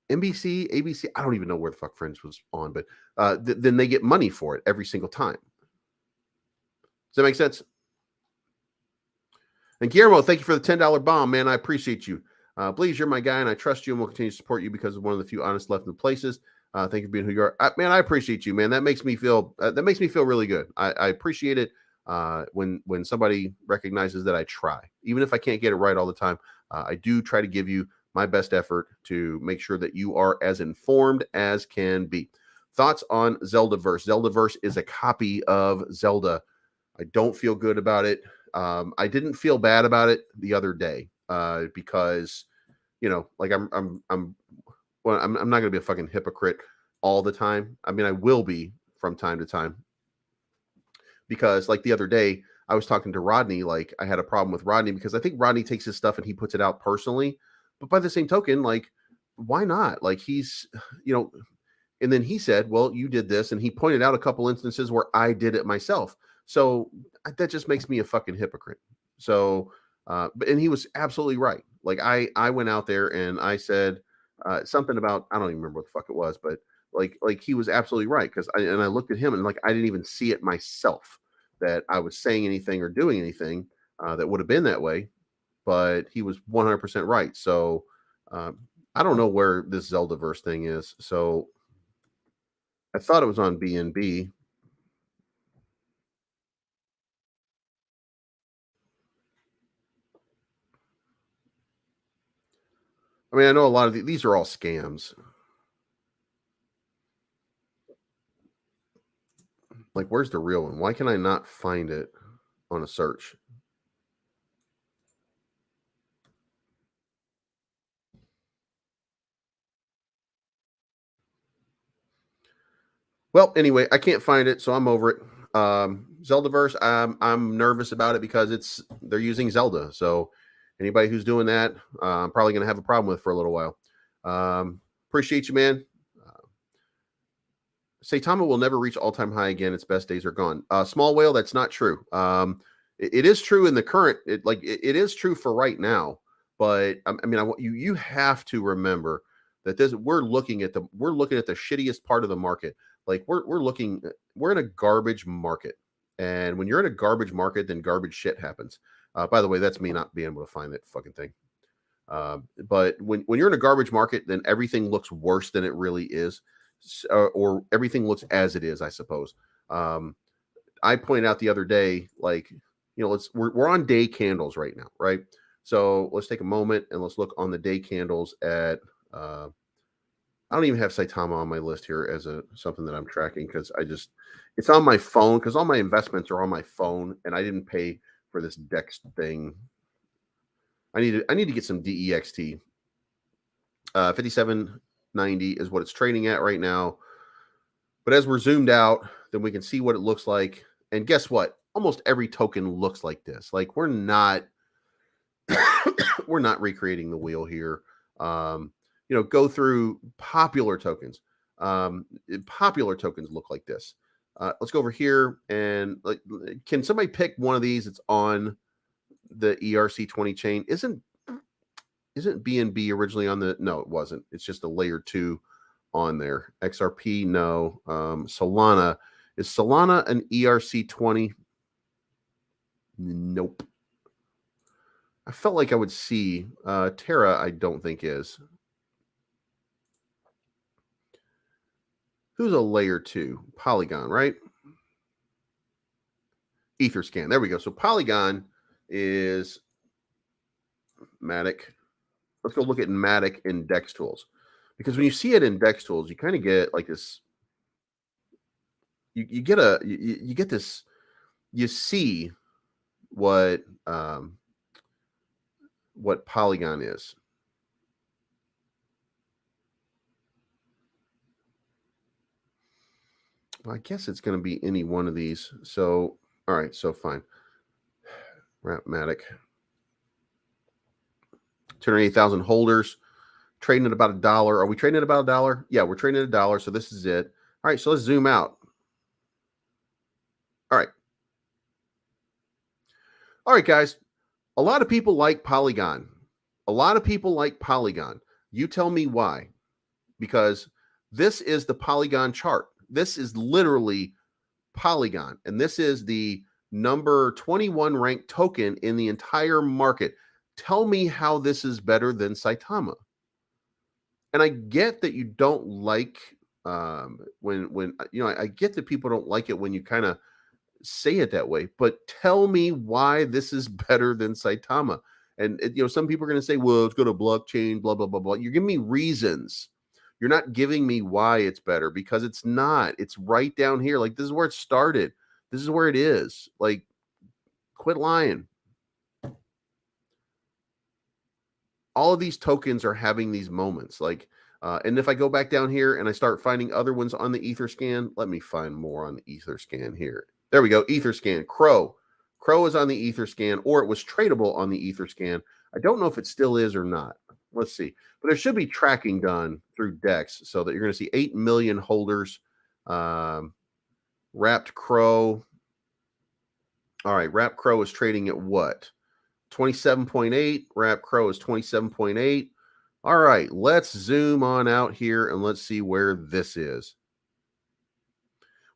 NBC, ABC, I don't even know where the fuck Friends was on, but then they get money for it every single time. Does that make sense? And Guillermo, thank you for the $10 bomb, man. I appreciate you. Please, you're my guy, and I trust you, and will continue to support you because of one of the few honest left in the places. Thank you for being who you are, man. I appreciate you, man. That makes me feel really good. I appreciate it when somebody recognizes that I try, even if I can't get it right all the time. I do try to give you my best effort to make sure that you are as informed as can be. Thoughts on Zeldaverse? Zeldaverse is a copy of Zelda. I don't feel good about it. I didn't feel bad about it the other day because like I'm not gonna be a fucking hypocrite all the time. I mean, I will be from time to time because like the other day I was talking to Rodney. Like I had a problem with Rodney because I think Rodney takes his stuff and he puts it out personally. But by the same token, like why not? Like he's you know and then he said, "Well, you did this," and he pointed out a couple instances where I did it myself. So that just makes me a fucking hypocrite. So, and he was absolutely right. Like I went out there and I said something about I don't even remember what the fuck it was, but like he was absolutely right because I looked at him and like I didn't even see it myself that I was saying anything or doing anything that would have been that way, but he was 100% right. So. I don't know where this Zeldaverse thing is. So I thought it was on BNB. I mean, I know a lot of these are all scams. Like, where's the real one? Why can I not find it on a search? Well, anyway, I can't find it, so I'm over it. Zeldaverse, I'm nervous about it because they're using Zelda. So anybody who's doing that, I'm probably going to have a problem with for a little while. Appreciate you, man. Saitama will never reach all-time high again. Its best days are gone. Small whale, that's not true. It is true in the current. It is true for right now. But I mean, I want you have to remember that we're looking at the shittiest part of the market. Like we're in a garbage market, and when you're in a garbage market, then garbage shit happens. By the way, that's me not being able to find that fucking thing. But when you're in a garbage market, then everything looks worse than it really is, or everything looks as it is, I suppose. I pointed out the other day, like we're on day candles right now, right? So let's take a moment and let's look on the day candles at. I don't even have Saitama on my list here as something that I'm tracking because it's on my phone because all my investments are on my phone and I didn't pay for this Dex thing. I need to get some DEXT. 5790 is what it's trading at right now. But as we're zoomed out, then we can see what it looks like. And guess what? Almost every token looks like this. Like we're not we're not recreating the wheel here. Go through popular tokens. Popular tokens look like this. Let's go over here and can somebody pick one of these? It's on the ERC20 chain. Isn't BNB originally on the? No, it wasn't. It's just a layer 2 on there. XRP, no. Solana. Is Solana an ERC20? Nope. I felt like I would see. Terra, I don't think is. Who's a layer 2? Polygon, right? Etherscan. There we go. So Polygon is Matic. Let's go look at Matic in Dex Tools. Because when you see it in Dex Tools, you kind of get like this. You get this. You see what Polygon is. Well, I guess it's going to be any one of these. So, all right, so fine. Matic. 280,000 holders. Trading at about $1. Are we trading at about $1? Yeah, we're trading at $1. So this is it. All right, so let's zoom out. All right. All right, guys. A lot of people like Polygon. You tell me why. Because this is the Polygon chart. This is literally Polygon. And this is the number 21 ranked token in the entire market. Tell me how this is better than Saitama. And I get that you don't like when I get that people don't like it when you kind of say it that way, but tell me why this is better than Saitama. And some people are going to say, well, it's got a blockchain, blah, blah, blah, blah. You're giving me reasons. You're not giving me why it's better, because it's not. It's right down here. Like, this is where it started. This is where it is. Like, quit lying. All of these tokens are having these moments. Like, and if I go back down here and I start finding other ones on the Etherscan, let me find more on the Etherscan here. There we go. Etherscan. Crow. Crow is on the Etherscan, or it was tradable on the Etherscan. I don't know if it still is or not. Let's see. But there should be tracking done through DEX so that you're going to see 8 million holders. Wrapped Crow. All right. Wrapped Crow is trading at what? 27.8. Wrapped Crow is 27.8. All right. Let's zoom on out here and let's see where this is.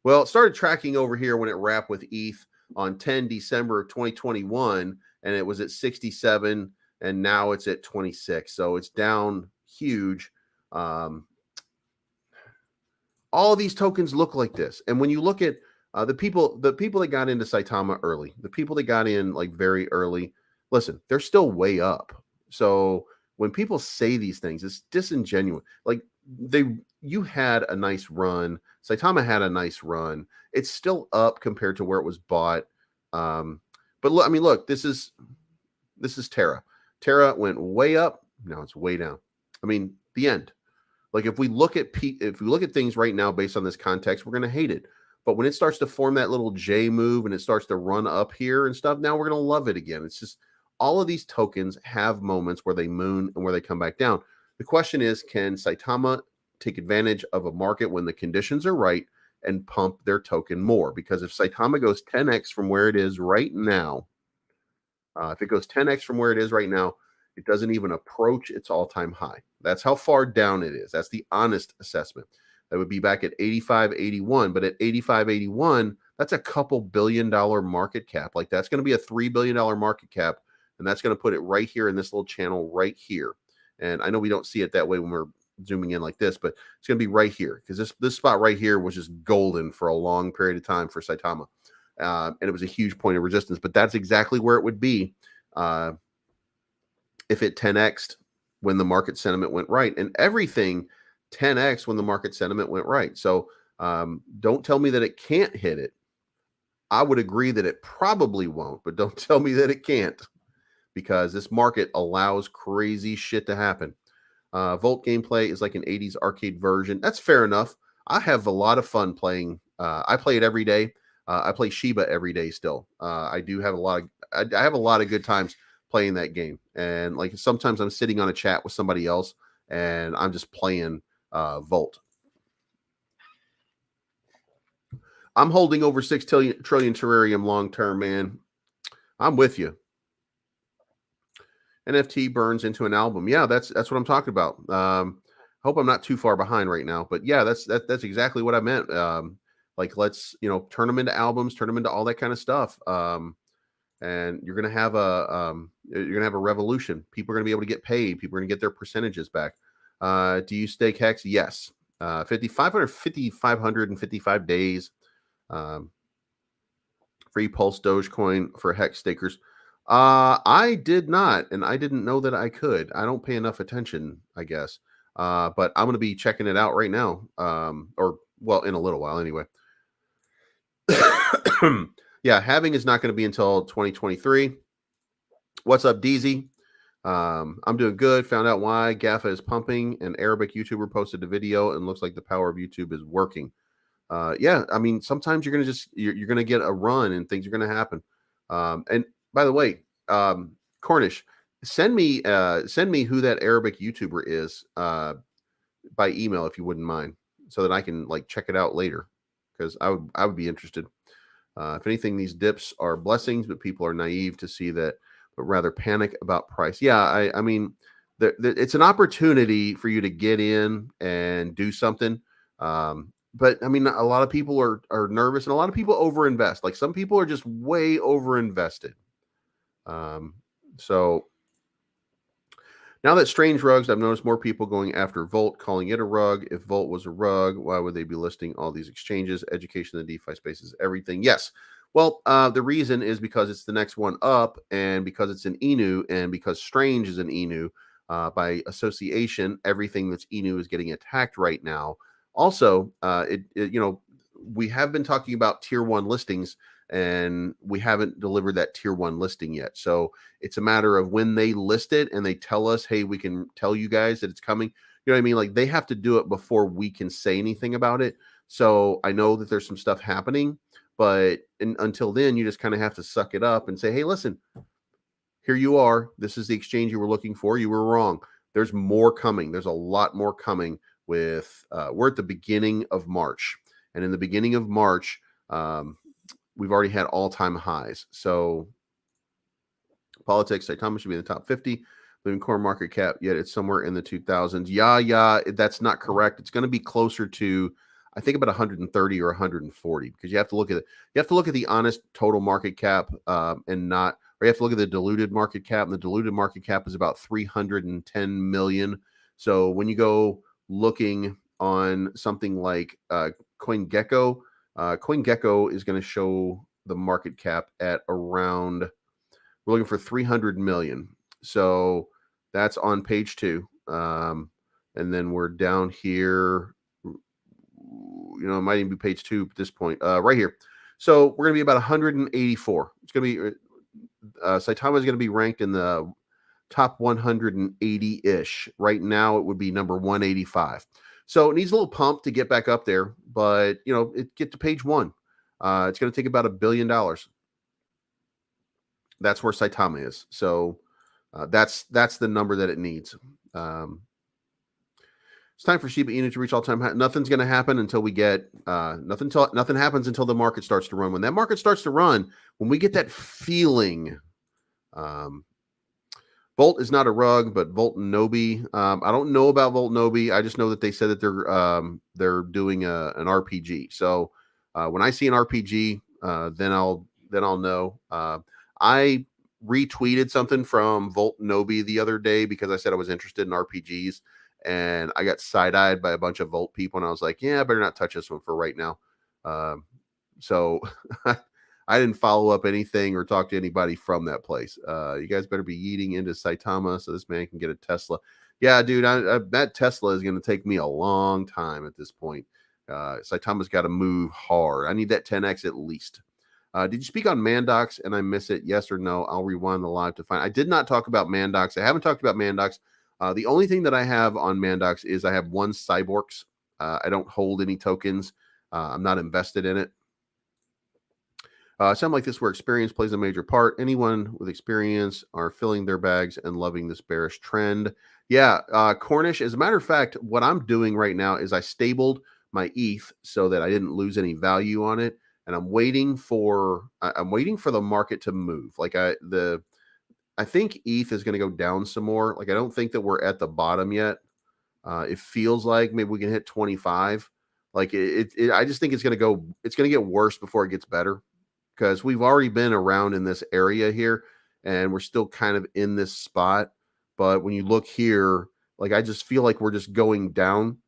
Well, it started tracking over here when it wrapped with ETH on 10 December of 2021, and it was at 67, and now it's at 26. So it's down huge. All of these tokens look like this. And when you look at the people that got into Saitama early, the people that got in like very early, listen, they're still way up. So when people say these things, it's disingenuous. Like, you had a nice run. Saitama had a nice run. It's still up compared to where it was bought. But look, I mean, look, this is Terra. Terra went way up. Now it's way down. I mean, the end. Like, if we look at things right now based on this context, we're going to hate it. But when it starts to form that little J move and it starts to run up here and stuff, now we're going to love it again. It's just, all of these tokens have moments where they moon and where they come back down. The question is, can Saitama take advantage of a market when the conditions are right and pump their token more? Because if Saitama goes 10x from where it is right now, if it goes 10x from where it is right now, it doesn't even approach its all-time high. That's how far down it is. That's the honest assessment. That would be back at 85.81. But at 85.81, that's a couple $2 billion market cap. Like, that's going to be a $3 billion market cap. And that's going to put it right here in this little channel right here. And I know we don't see it that way when we're zooming in like this, but it's going to be right here, because this spot right here was just golden for a long period of time for Saitama. And it was a huge point of resistance. But that's exactly where it would be if it 10x'd when the market sentiment went right. And everything 10x when the market sentiment went right. So don't tell me that it can't hit it. I would agree that it probably won't, but don't tell me that it can't, because this market allows crazy shit to happen. Volt gameplay is like an 80s arcade version. That's fair enough. I have a lot of fun playing. I play it every day. I play Shiba every day still. I do have I have a lot of good times playing that game. And like, sometimes I'm sitting on a chat with somebody else and I'm just playing Volt. I'm holding over 6 trillion terrarium long term, man. I'm with you. NFT burns into an album. Yeah, that's what I'm talking about. Hope I'm not too far behind right now, but yeah, that's exactly what I meant. Like, let's, turn them into albums, turn them into all that kind of stuff. And you're gonna have a revolution. People are gonna be able to get paid. People are gonna get their percentages back. Do you stake Hex? Yes. 555 days. Free Pulse Dogecoin for Hex stakers. I did not, and I didn't know that I could. I don't pay enough attention, I guess. But I'm going to be checking it out right now. Or, well, in a little while anyway. Yeah, halving is not going to be until 2023. What's up, DZ? I'm doing good. Found out why GAFA is pumping. An Arabic YouTuber posted a video and looks like the power of YouTube is working. Yeah, I mean, sometimes you're going to you're going to get a run and things are going to happen. And by the way, Cornish, send me who that Arabic YouTuber is by email if you wouldn't mind, so that I can like check it out later, because I would be interested. If anything, these dips are blessings, but people are naive to see that, but rather panic about price. Yeah, I mean, it's an opportunity for you to get in and do something. But I mean, a lot of people are nervous, and a lot of people overinvest. Like, some people are just way overinvested. So now that strange rugs, I've noticed more people going after Volt, calling it a rug. If Volt was a rug, why would they be listing all these exchanges? Education in the DeFi space is everything. Yes. Well, the reason is because it's the next one up, and because it's an Inu, and because Strange is an Inu. by association, everything that's Inu is getting attacked right now. Also, we have been talking about tier 1 listings, and we haven't delivered that tier 1 listing yet. So it's a matter of when they list it and they tell us, hey, we can tell you guys that it's coming. You know what I mean? Like, they have to do it before we can say anything about it. So I know that there's some stuff happening, but until then, you just kind of have to suck it up and say, hey, listen, here you are. This is the exchange you were looking for. You were wrong. There's more coming. There's a lot more coming with, we're at the beginning of March. And in the beginning of March, we've already had all-time highs. So politics, Saitama should be in the top 50. Living core market cap, yet it's somewhere in the 2000s. Yeah, that's not correct. It's going to be closer to, I think, about 130 or 140, because you have to look at it. You have to look at the honest total market cap, and not, or you have to look at the diluted market cap. And the diluted market cap is about 310 million. So when you go looking on something like CoinGecko, CoinGecko is going to show the market cap at around, we're looking for 300 million. So that's on page 2. And then we're down here, it might even be page 2 at this point, right here. So we're going to be about 184. It's going to be, Saitama is going to be ranked in the top 180-ish. Right now, it would be number 185. So it needs a little pump to get back up there, but, get to page 1. It's going to take about $1 billion. That's where Saitama is. So that's the number that it needs. It's time for Shiba Inu to reach all-time high. Nothing's going to happen until we get nothing happens until the market starts to run. When that market starts to run, when we get that feeling, Volt is not a rug, but Volt Nobi. I don't know about Volt Nobi. I just know that they said that they're doing an RPG. So when I see an RPG, then I'll know. I retweeted something from Volt Nobi the other day because I said I was interested in RPGs, and I got side-eyed by a bunch of Volt people, and I was like, yeah, I better not touch this one for right now. So I didn't follow up anything or talk to anybody from that place. You guys better be yeeting into Saitama so this man can get a Tesla. Yeah, dude, that Tesla is going to take me a long time at this point. Saitama's got to move hard. I need that 10x at least. Did you speak on Mandox and I miss it? Yes or no? I'll rewind the live to find. I did not talk about Mandox. I haven't talked about Mandox. The only thing that I have on Mandox is I have one Cyborgs. I don't hold any tokens. I'm not invested in it. Sound like this where experience plays a major part. Anyone with experience are filling their bags and loving this bearish trend. Yeah, Cornish, as a matter of fact, what I'm doing right now is I stabled my ETH so that I didn't lose any value on it. And I'm waiting for the market to move. Like I think ETH is going to go down some more. Like, I don't think that we're at the bottom yet. It feels like maybe we can hit 25. Like I just think it's going to get worse before it gets better, because we've already been around in this area here and we're still kind of in this spot. But when you look here, like, I just feel like we're just going down.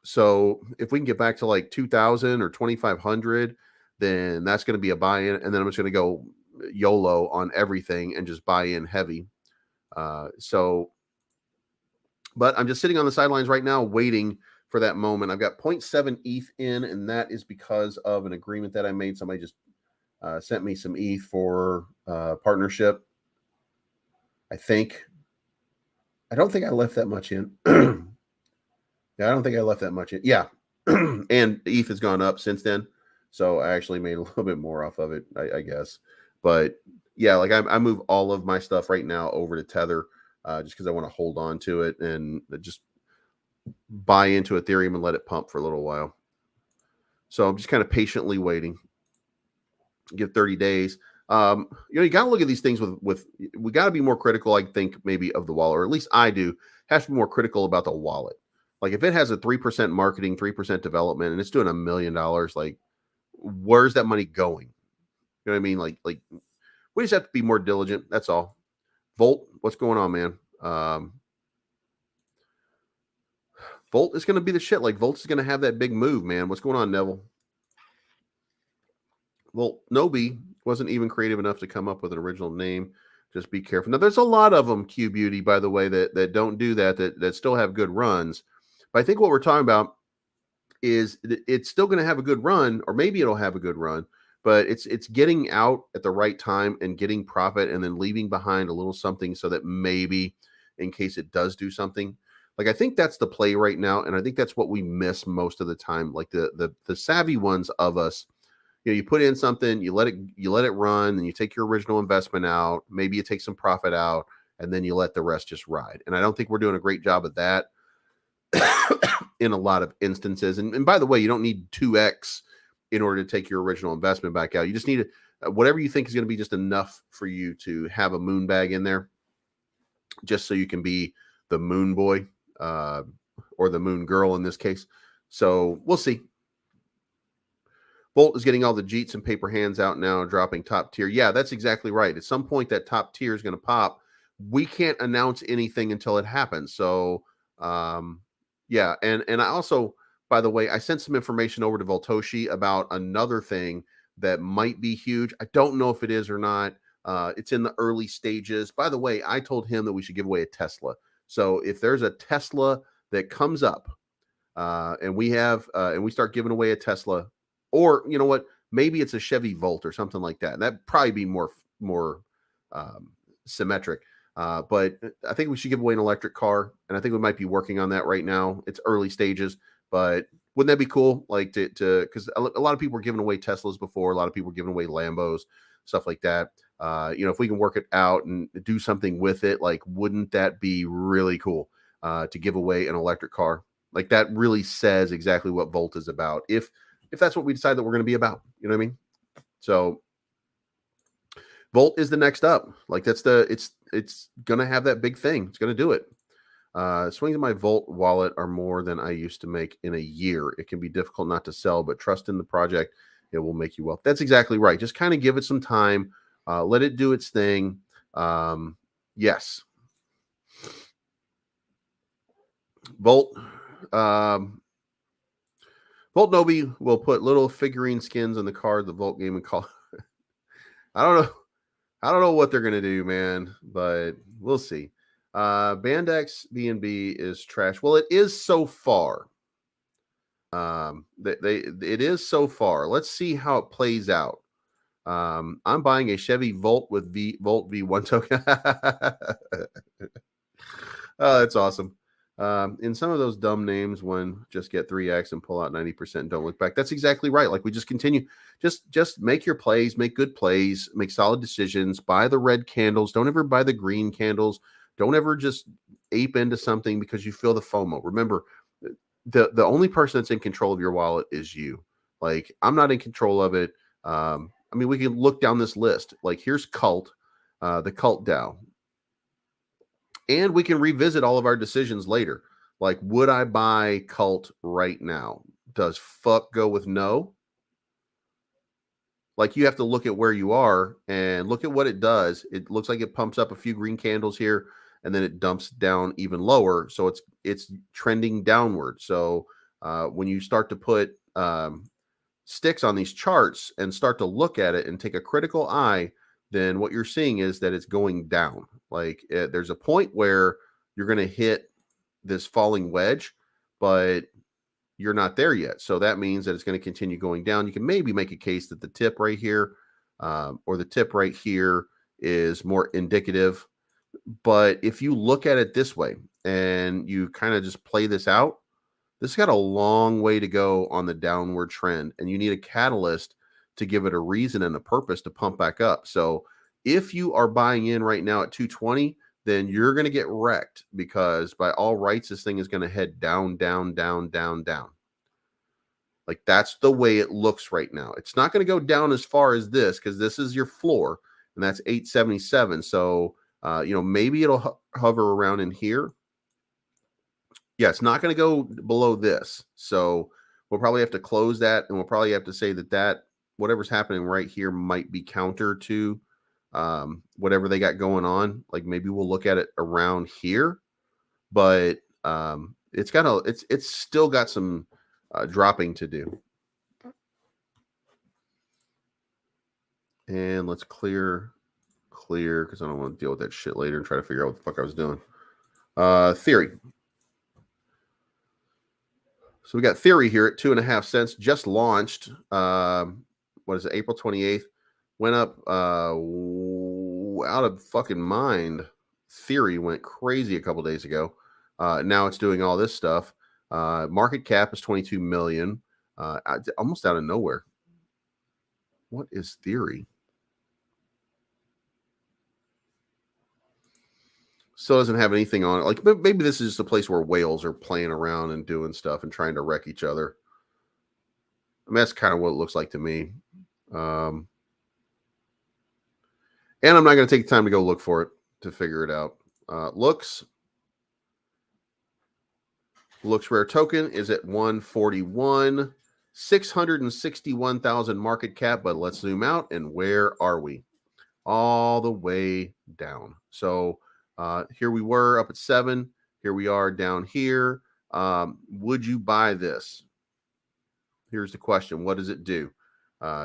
So if we can get back to like 2,000 or 2,500, then that's going to be a buy-in. And then I'm just going to go YOLO on everything and just buy in heavy. But I'm just sitting on the sidelines right now waiting for that moment. I've got 0.7 ETH in, and that is because of an agreement that I made. Somebody just sent me some ETH for partnership. I don't think I left that much in. Yeah, I don't think I left that much in. Yeah. And ETH has gone up since then. So I actually made a little bit more off of it, I guess. But yeah, like I move all of my stuff right now over to Tether just because I want to hold on to it and just buy into Ethereum and let it pump for a little while. So I'm just kind of patiently waiting. Give 30 days. You got to look at these things with we got to be more critical, I think, maybe of the wallet, or at least I do, have to be more critical about the wallet. Like, if it has a 3% marketing, 3% development, and it's doing $1 million, like, where's that money going? You know what I mean? Like we just have to be more diligent. That's all. Volt, what's going on, man? Volt is going to be the shit. Like, Volt is going to have that big move, man. What's going on, Neville? Well, Nobi wasn't even creative enough to come up with an original name. Just be careful. Now, there's a lot of them, Q Beauty, by the way, that don't do that still have good runs. But I think what we're talking about is it's still going to have a good run, or maybe it'll have a good run, but it's getting out at the right time and getting profit and then leaving behind a little something so that maybe in case it does do something. Like, I think that's the play right now, and I think that's what we miss most of the time. Like the savvy ones of us, you put in something, you let it run, and you take your original investment out, maybe you take some profit out, and then you let the rest just ride. And I don't think we're doing a great job of that in a lot of instances. And by the way, you don't need 2x in order to take your original investment back out. You just need whatever you think is going to be just enough for you to have a moon bag in there, just so you can be the moon boy or the moon girl in this case. So we'll see. Volt is getting all the Jeets and paper hands out now, dropping top tier. Yeah, that's exactly right. At some point, that top tier is going to pop. We can't announce anything until it happens. So, yeah. And I also, by the way, I sent some information over to Voltoshi about another thing that might be huge. I don't know if it is or not. It's in the early stages. By the way, I told him that we should give away a Tesla. So if there's a Tesla that comes up and we start giving away a Tesla, or you know what, maybe it's a Chevy Volt or something like that. That'd probably be more symmetric. But I think we should give away an electric car, and I think we might be working on that right now. It's early stages, but wouldn't that be cool? Like to because a lot of people were giving away Teslas before. A lot of people were giving away Lambos, stuff like that. If we can work it out and do something with it, like, wouldn't that be really cool to give away an electric car? Like, that really says exactly what Volt is about. If that's what we decide that we're going to be about, you know what I mean? So Volt is the next up. Like, it's going to have that big thing. It's going to do it. Swings in my Volt wallet are more than I used to make in a year. It can be difficult not to sell, but trust in the project. It will make you wealth. That's exactly right. Just kind of give it some time. Let it do its thing. Yes. Volt. Volt Nobi will put little figurine skins on the card the Volt game and call. I don't know what they're gonna do, man, but we'll see. Bandex BNB is trash. Well, it is so far. It is so far. Let's see how it plays out. I'm buying a Chevy Volt with Volt V1 token. Oh, that's awesome. In some of those dumb names, when just get 3x and pull out 90% and don't look back. That's exactly right. Like, we just continue. Just make your plays, make good plays, make solid decisions, buy the red candles. Don't ever buy the green candles. Don't ever just ape into something because you feel the FOMO. Remember, the only person that's in control of your wallet is you. Like, I'm not in control of it. I mean, we can look down this list. Like, here's Cult, the Cult DAO. And we can revisit all of our decisions later. Like, would I buy Cult right now? Does fuck go with no? Like, you have to look at where you are and look at what it does. It looks like it pumps up a few green candles here, and then it dumps down even lower. So it's trending downward. So when you start to put sticks on these charts and start to look at it and take a critical eye, then what you're seeing is that it's going down. Like, there's a point where you're going to hit this falling wedge, but you're not there yet. So that means that it's going to continue going down. You can maybe make a case that the tip right here or the tip right here is more indicative. But if you look at it this way and you kind of just play this out, this has got a long way to go on the downward trend, and you need a catalyst to give it a reason and a purpose to pump back up. So if you are buying in right now at 220, then you're going to get wrecked, because by all rights, this thing is going to head down, down, down, down, down. Like, that's the way it looks right now. It's not going to go down as far as this, because this is your floor, and that's 877. So, maybe it'll hover around in here. Yeah, it's not going to go below this. So we'll probably have to close that, and we'll probably have to say that whatever's happening right here might be counter to whatever they got going on. Like, maybe we'll look at it around here, but it's still got some dropping to do. And let's clear clear because I don't want to deal with that shit later and try to figure out what the fuck I was doing. Theory. So we got Theory here at 2.5 cents. Just launched. What is it? April 28th. Went up out of fucking mind. Theory went crazy a couple days ago. Now it's doing all this stuff. Market cap is 22 million. Almost out of nowhere. What is Theory? Still doesn't have anything on it. Like maybe this is just a place where whales are playing around and doing stuff and trying to wreck each other. I mean, that's kind of what it looks like to me. And I'm not going to take the time to go look for it to figure it out. Looks rare token is at 141, 661,000 market cap. But let's zoom out, and where are we? All the way down. So here we were up at 7. Here we are down here. Would you buy this? Here's the question. What does it do?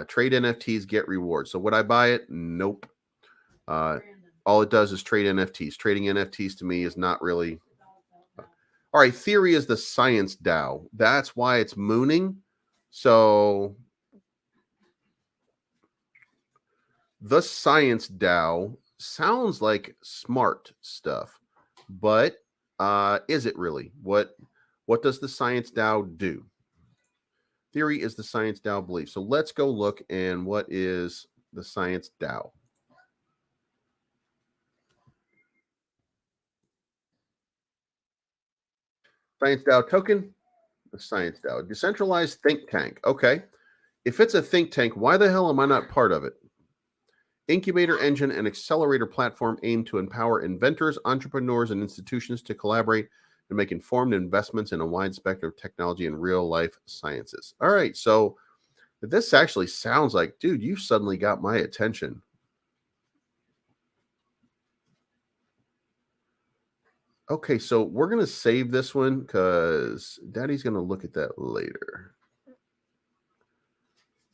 Trade NFTs, get rewards. So would I buy it? Nope. All it does is trade NFTs. Trading NFTs to me is not really. All right. Theory is the science DAO. That's why it's mooning. So the science DAO sounds like smart stuff, but is it really? What does the science DAO do? Theory is the science DAO belief. So let's go look, and what is the science DAO? Science DAO token, the science DAO, decentralized think tank. Okay. If it's a think tank, why the hell am I not part of it? Incubator engine and accelerator platform aim to empower inventors, entrepreneurs, and institutions to collaborate and make informed investments in a wide spectrum of technology and real-life sciences. All right, so this actually sounds like, dude, you suddenly got my attention. Okay, so we're going to save this one because Daddy's going to look at that later.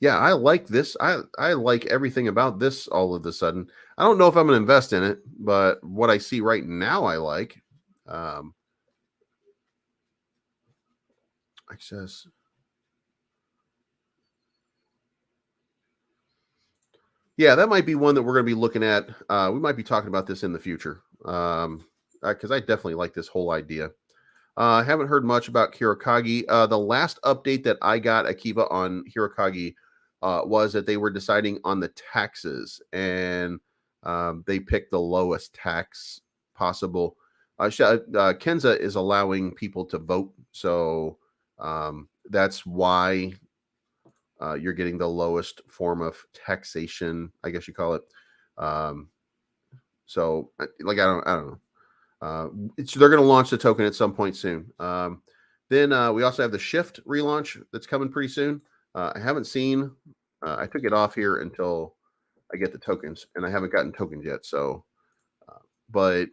Yeah, I like this. I like everything about this all of a sudden. I don't know if I'm going to invest in it, but what I see right now I like. Access. Yeah, that might be one that we're going to be looking at. We might be talking about this in the future because I definitely like this whole idea. I haven't heard much about Hirokagi. The last update that I got, Akiva, on Hirokagi was that they were deciding on the taxes, and they picked the lowest tax possible. Kenza is allowing people to vote, so that's why you're getting the lowest form of taxation, I guess you call it. So, like, I don't know. They're going to launch the token at some point soon. Then we also have the Shift relaunch that's coming pretty soon. I haven't seen. I took it off here until I get the tokens, and I haven't gotten tokens yet. So, but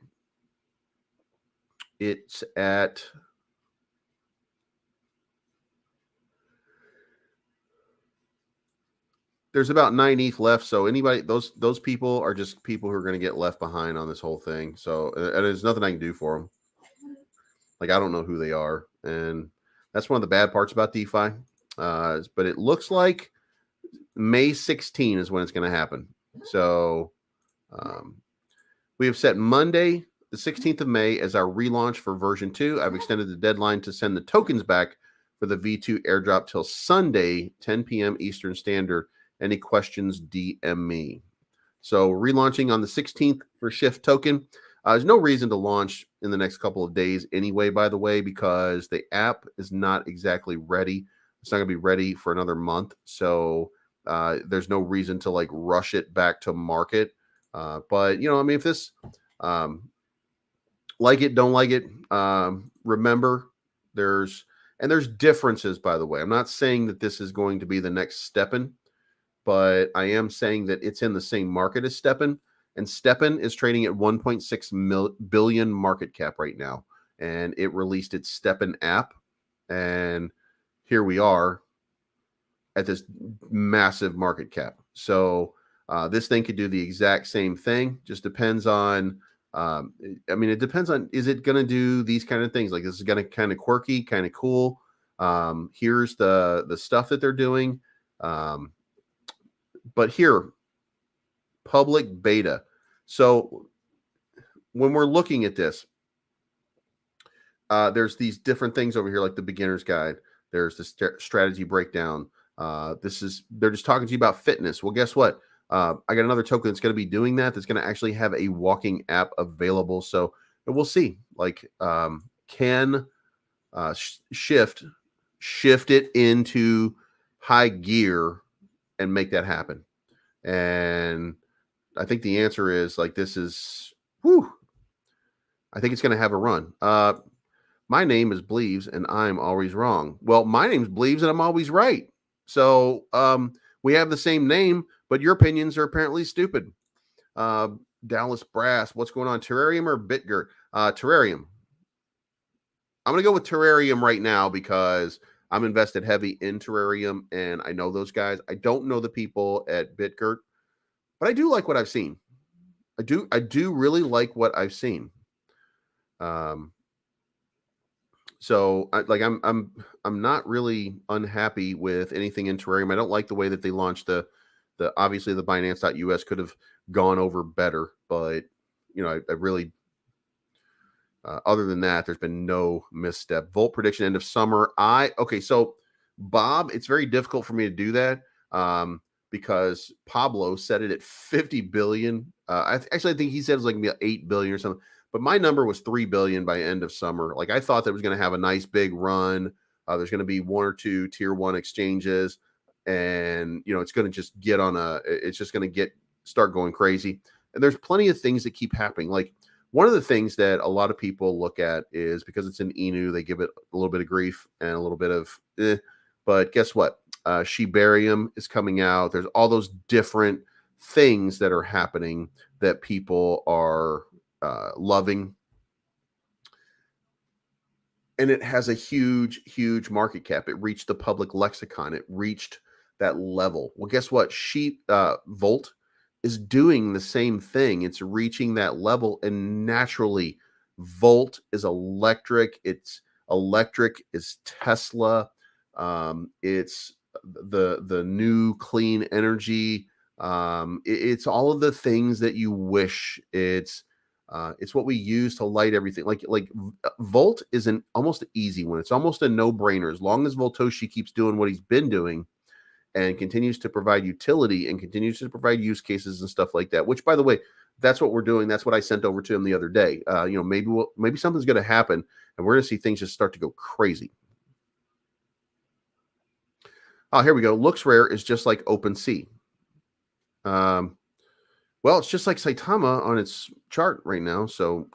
it's at. There's about 9 ETH left, so anybody, those people are just people who are going to get left behind on this whole thing. So, and there's nothing I can do for them. Like, I don't know who they are, and that's one of the bad parts about DeFi. But it looks like May 16 is when it's going to happen. So we have set Monday, the 16th of May, as our relaunch for version 2. I've extended the deadline to send the tokens back for the V2 airdrop till Sunday, 10 p.m. Eastern Standard. Any questions, DM me. So relaunching on the 16th for Shift token. There's no reason to launch in the next couple of days anyway, by the way, because the app is not exactly ready. It's not going to be ready for another month. So there's no reason to like rush it back to market. But, you know, I mean, if this like it, don't like it, remember there's differences, by the way. I'm not saying that this is going to be the next Steppen, but I am saying that it's in the same market as Steppen. And Steppen is trading at 1.6 billion market cap right now. And it released its Steppen app. And here we are at this massive market cap. So This thing could do the exact same thing. Just depends on. I mean, it depends on, is it going to do these kind of things? Like, this is going to kind of quirky, kind of cool. Here's the stuff that they're doing. But here, public beta. So when we're looking at this, there's these different things over here, like the beginner's guide. There's the strategy breakdown. They're just talking to you about fitness. Well, guess what? I got another token that's going to be doing that. That's going to actually have a walking app available. So we'll see. Like, can shift it into high gear and make that happen? And I think the answer is, like, this is, whew, I think it's going to have a run. My name is Bleaves and I'm always wrong. Well, my name's Bleaves and I'm always right. So we have the same name, but your opinions are apparently stupid. Dallas Brass, what's going on? Terrarium or BitGert? Terrarium. I'm going to go with Terrarium right now because I'm invested heavy in Terrarium and I know those guys. I don't know the people at BitGert, but I do like what I've seen. I do really like what I've seen. So I'm not really unhappy with anything in Terrarium. I don't like the way that they launched the obviously the Binance.us could have gone over better, but I really other than that, there's been no misstep. Volt prediction end of summer. So Bob, it's very difficult for me to do that because Pablo set it at 50 billion. I think he said it was like 8 billion or something. But my number was 3 billion by end of summer. Like, I thought that was going to have a nice big run. There's going to be 1 or 2 tier 1 exchanges, and it's going to just it's just going to start going crazy. And there's plenty of things that keep happening. Like, one of the things that a lot of people look at is because it's an Inu, they give it a little bit of grief and a little bit of But guess what? Shibarium is coming out. There's all those different things that are happening that people are loving, and it has a huge market cap. It reached the public lexicon. It reached that level. Well, guess what? Volt is doing the same thing. It's reaching that level, and naturally, Volt is electric. It's electric is Tesla. It's the new clean energy. It's all of the things that you wish. It's what we use to light everything. Like Volt is almost an easy one. It's almost a no-brainer. As long as Voltoshi keeps doing what he's been doing and continues to provide utility and continues to provide use cases and stuff like that, which, by the way, that's what we're doing. That's what I sent over to him the other day. Maybe something's going to happen and we're going to see things just start to go crazy. Oh, here we go. Looks rare is just like OpenSea. Well, it's just like Saitama on its chart right now. So,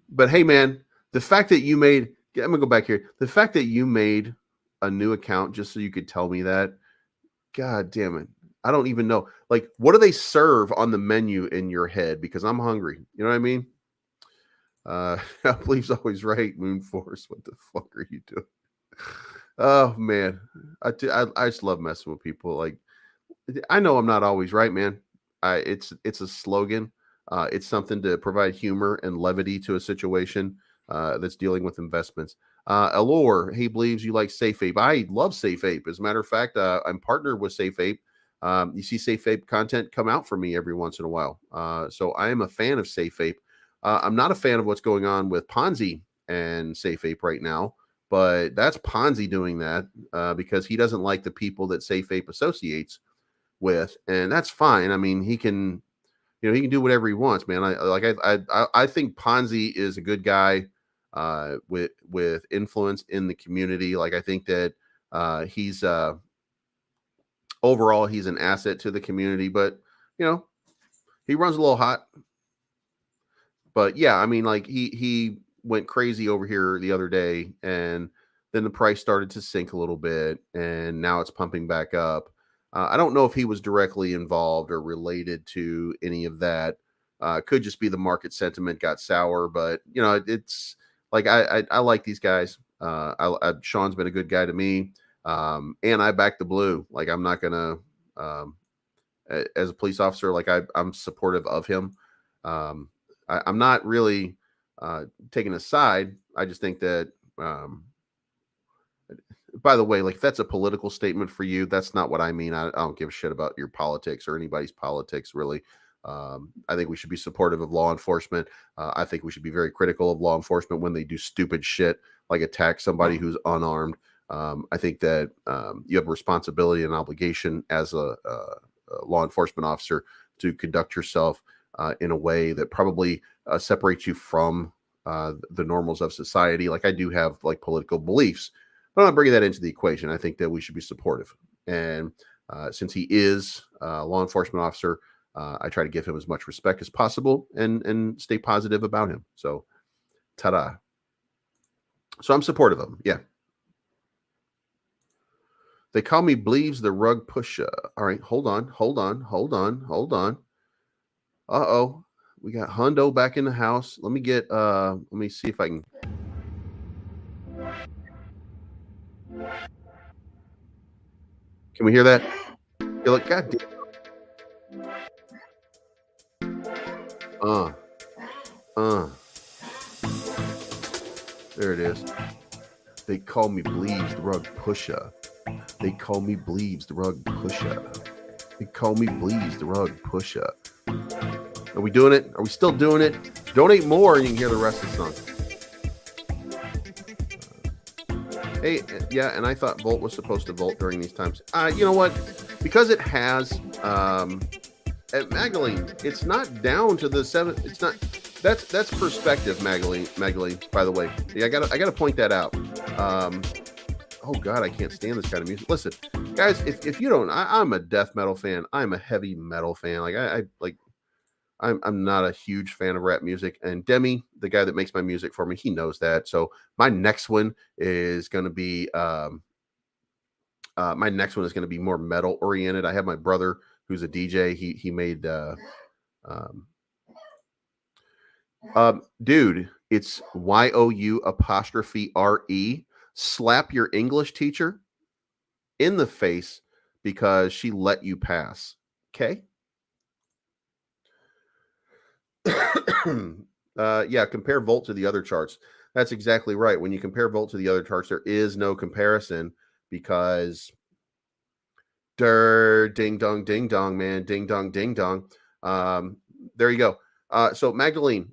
but hey, man, the fact that you made, I'm going to go back here. The fact that you made a new account just so you could tell me that, God damn it. I don't even know. Like, what do they serve on the menu in your head? Because I'm hungry. You know what I mean? I believe always right. Moon Force. What the fuck are you doing? Oh man, I just love messing with people. Like, I know I'm not always right, man. It's a slogan. It's something to provide humor and levity to a situation that's dealing with investments. Allure, he believes you like Safe Ape. I love Safe Ape. As a matter of fact, I'm partnered with Safe Ape. You see Safe Ape content come out for me every once in a while. So I am a fan of Safe Ape. I'm not a fan of what's going on with Ponzi and Safe Ape right now. But that's Ponzi doing that because he doesn't like the people that Safe Ape associates with, and that's fine. I mean, he can do whatever he wants, man. I think Ponzi is a good guy with influence in the community. Like, I think that he's overall he's an asset to the community, but he runs a little hot. But yeah, I mean, like he went crazy over here the other day, and then the price started to sink a little bit, and now it's pumping back up. I don't know if he was directly involved or related to any of that. Could just be the market sentiment got sour, but it's like I like these guys. Sean's been a good guy to me. And I back the blue. Like I'm not gonna, as a police officer, like I'm supportive of him. Um, I'm not really taking a side. I just think that, by the way, like if that's a political statement for you, that's not what I mean. I don't give a shit about your politics or anybody's politics, really. I think we should be supportive of law enforcement. I think we should be very critical of law enforcement when they do stupid shit like attack somebody who's unarmed. I think that you have a responsibility and obligation as a law enforcement officer to conduct yourself in a way that probably separates you from the normals of society. Like I do have like political beliefs, but I'm not bringing that into the equation. I think that we should be supportive. And since he is a law enforcement officer, I try to give him as much respect as possible and stay positive about him. So, ta-da. So I'm supportive of him. Yeah. They call me Bleaves the rug pusher. All right, hold on. Uh-oh. We got Hundo back in the house. Let me see if I can. Can we hear that? You're like, God damn. Uh, uh. There it is. They call me Bleaves the rug pusher. They call me Bleaves the rug pusher. They call me Bleaves the rug pusher. Are we doing it? Are we still doing it? Donate more and you can hear the rest of the song. Hey, yeah, and I thought Volt was supposed to Volt during these times. You know what? Because it has at Magdalene, it's not down to the 7. It's not. That's perspective, Magdalene. By the way, yeah, I gotta point that out. Oh God, I can't stand this kind of music. Listen, guys, if you don't, I'm a death metal fan. I'm a heavy metal fan. Like I like. I'm not a huge fan of rap music, and Demi, the guy that makes my music for me, he knows that. So my next one is going to be more metal oriented. I have my brother who's a DJ. He made um, dude, it's YOU''RE. Slap your English teacher in the face because she let you pass. Okay. Yeah, compare Volt to the other charts. That's exactly right. When you compare Volt to the other charts, there is no comparison because ding dong, man, ding dong. There you go. So Magdalene,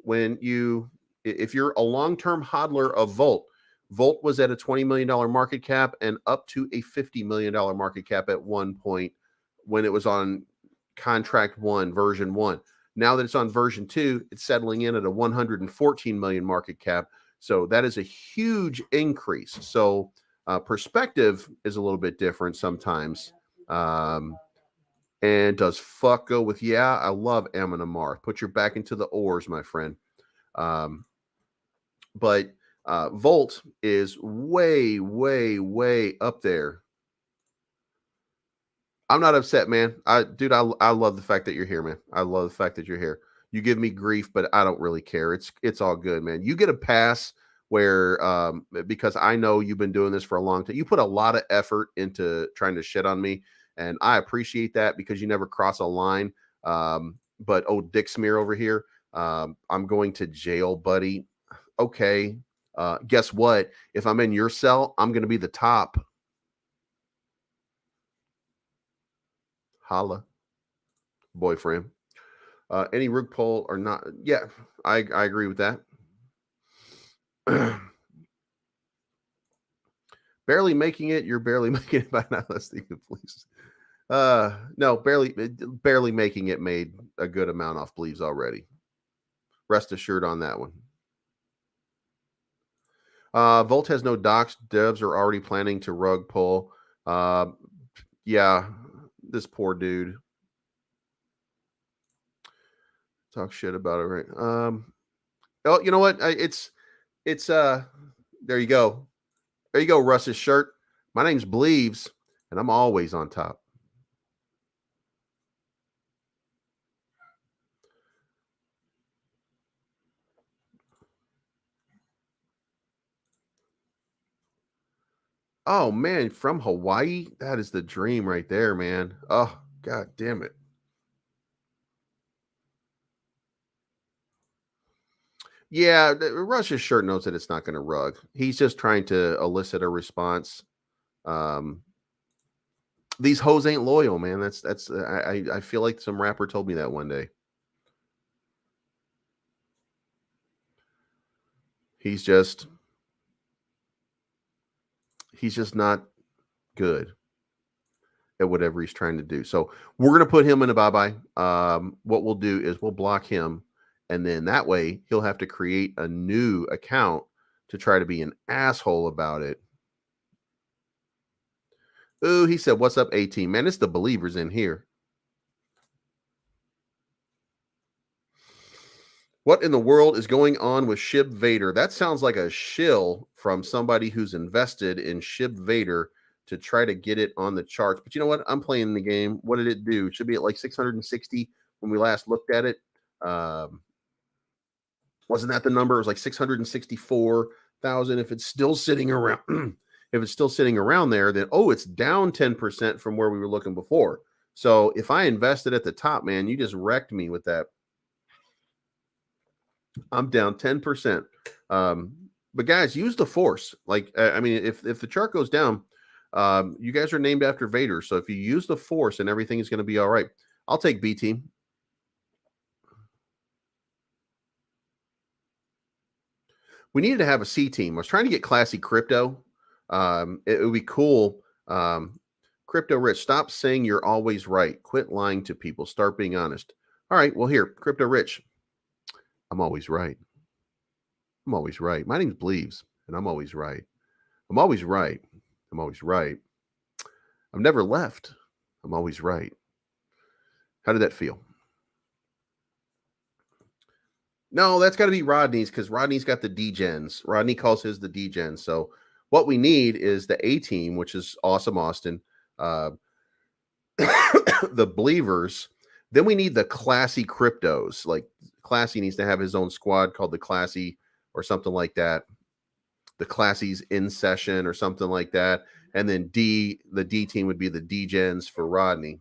if you're a long-term hodler of Volt was at a $20 million market cap and up to a $50 million market cap at one point when it was on contract 1, version 1. Now that it's on version 2, it's settling in at a 114 million market cap. So that is a huge increase. So perspective is a little bit different sometimes. And does fuck go with, yeah, I love Amon Amar. Put your back into the oars, my friend. But Volt is way, way, way up there. I'm not upset, man. I love the fact that you're here, man. I love the fact that you're here. You give me grief, but I don't really care. It's all good, man. You get a pass where because I know you've been doing this for a long time. You put a lot of effort into trying to shit on me, and I appreciate that because you never cross a line. But Dick Smear over here, I'm going to jail, buddy. Okay. Guess what? If I'm in your cell, I'm going to be the top. Holla, boyfriend. Any Rook poll or not? Yeah, I agree with that. Barely making it. You're barely making it by not listening to Please. No, barely making it made a good amount off Bleaves already. Rest assured on that one. Volt has no docs. Devs are already planning to rug pull. Yeah, this poor dude. Talk shit about it, right? Oh, you know what? It's there you go. There you go, Russ's shirt. My name's Bleaves, and I'm always on top. Oh man, from Hawaii? That is the dream right there, man. Oh, god damn it. Yeah, Russia sure knows that it's not going to rug. He's just trying to elicit a response. Um, these hoes ain't loyal, man. That's I feel like some rapper told me that one day. He's just he's just not good at whatever he's trying to do. So we're gonna put him in a bye bye. What we'll do is we'll block him, and then that way he'll have to create a new account to try to be an asshole about it. Ooh, he said, "What's up, 18 man? It's the believers in here." What in the world is going on with Shib Vader? That sounds like a shill from somebody who's invested in Shib Vader to try to get it on the charts. But you know what? I'm playing the game. What did it do? It should be at like 660 when we last looked at it. Um, wasn't that the number? It was like 664,000. If it's still sitting around, if it's still sitting around there, then it's down 10% from where we were looking before. So if I invested at the top, man, you just wrecked me with that. I'm down 10%. But guys, use the force. Like, I mean, if the chart goes down, you guys are named after Vader. So if you use the force and everything is going to be all right. I'll take B team. We needed to have a C team. I was trying to get classy crypto. It would be cool. Crypto Rich, stop saying you're always right. Quit lying to people. Start being honest. All right. Well, here, Crypto Rich. I'm always right. I'm always right. My name's Bleaves, and I'm always right. I'm always right. I'm always right. I've never left. I'm always right. How did that feel? No, that's got to be Rodney's because Rodney's got the D-gens. Rodney calls his the D-gens. So what we need is the A team, which is Awesome Austin, uh, the Believers. Then we need the Classy Cryptos. Like Classy needs to have his own squad called the Classy or something like that. The Classy's in session or something like that. And then the D team would be the D-gens for Rodney.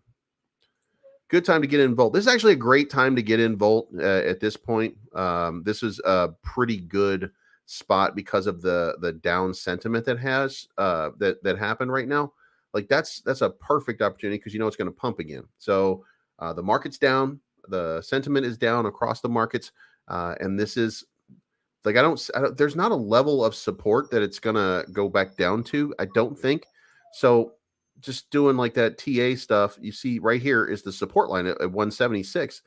Good time to get in Volt. This is actually a great time to get in Volt at this point. This is a pretty good spot because of the down sentiment that has that happened right now. Like that's a perfect opportunity because you know it's going to pump again. So the market's down, the sentiment is down across the markets, and this is like I don't. There's not a level of support that it's going to go back down to. I don't think so. Just doing like that TA stuff, you see right here is the support line at 176.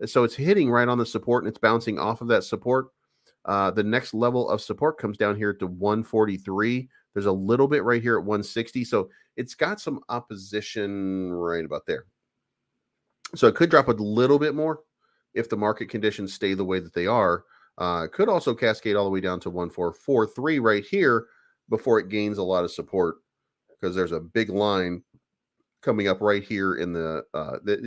So it's hitting right on the support and it's bouncing off of that support. The next level of support comes down here to 143. There's a little bit right here at 160. So it's got some opposition right about there. So it could drop a little bit more if the market conditions stay the way that they are. It could also cascade all the way down to 1443 right here before it gains a lot of support because there's a big line coming up right here in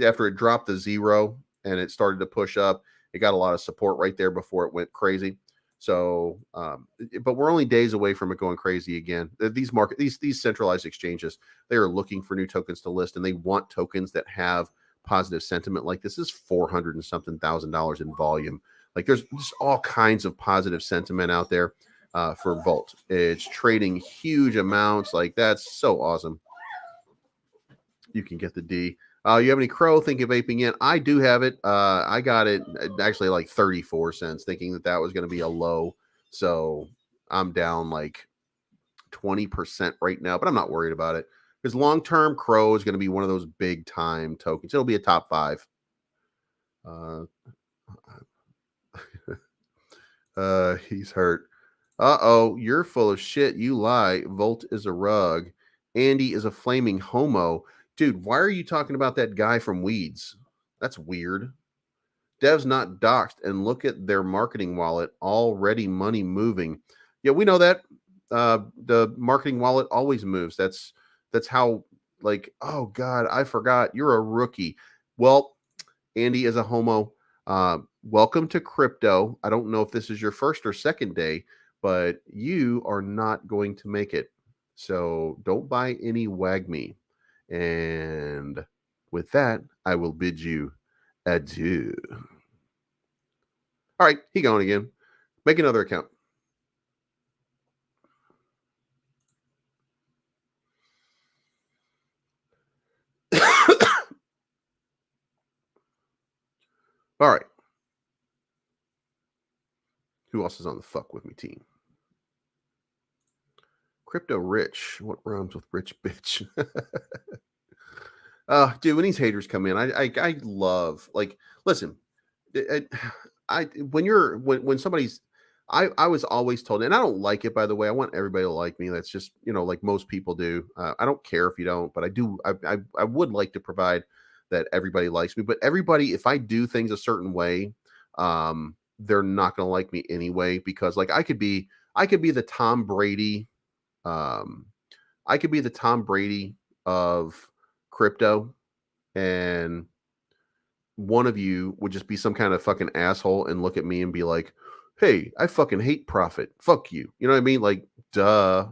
after it dropped the zero and it started to push up. It got a lot of support right there before it went crazy. So, but we're only days away from it going crazy again. These centralized exchanges, they are looking for new tokens to list, and they want tokens that have positive sentiment. Like this is 400 and something $1,000 in volume. Like there's just all kinds of positive sentiment out there for Volt. It's trading huge amounts. Like that's so awesome. You can get the D. You have any Crow? Think of aping in. I do have it. I got it actually like 34 cents, thinking that was going to be a low. So I'm down like 20% right now, but I'm not worried about it because long term Crow is going to be one of those big time tokens. It'll be a top 5. He's hurt. Uh-oh, you're full of shit. You lie. Volt is a rug. Andy is a flaming homo. Dude, why are you talking about that guy from Weeds? That's weird. Dev's not doxed, and look at their marketing wallet. Already money moving. Yeah, we know that. The marketing wallet always moves. That's how, like, oh God, I forgot. You're a rookie. Well, Andy is a homo. Welcome to crypto. I don't know if this is your first or second day, but you are not going to make it. So don't buy any WAGMI. And with that, I will bid you adieu. All right, he going again. Make another account. All right. Who else is on the fuck with me team? Crypto Rich. What rhymes with rich bitch? Dude, when these haters come in, I love, like, listen, it, when somebody's, I was always told, and I don't like it, by the way. I want everybody to like me. That's just, like most people do. I don't care if you don't, but I do. I would like to provide that everybody likes me. But everybody, if I do things a certain way, they're not going to like me anyway, because like I could be the Tom Brady. Um, I could be the Tom Brady of crypto, and one of you would just be some kind of fucking asshole and look at me and be like, "Hey, I fucking hate profit. Fuck you." You know what I mean? Like, duh.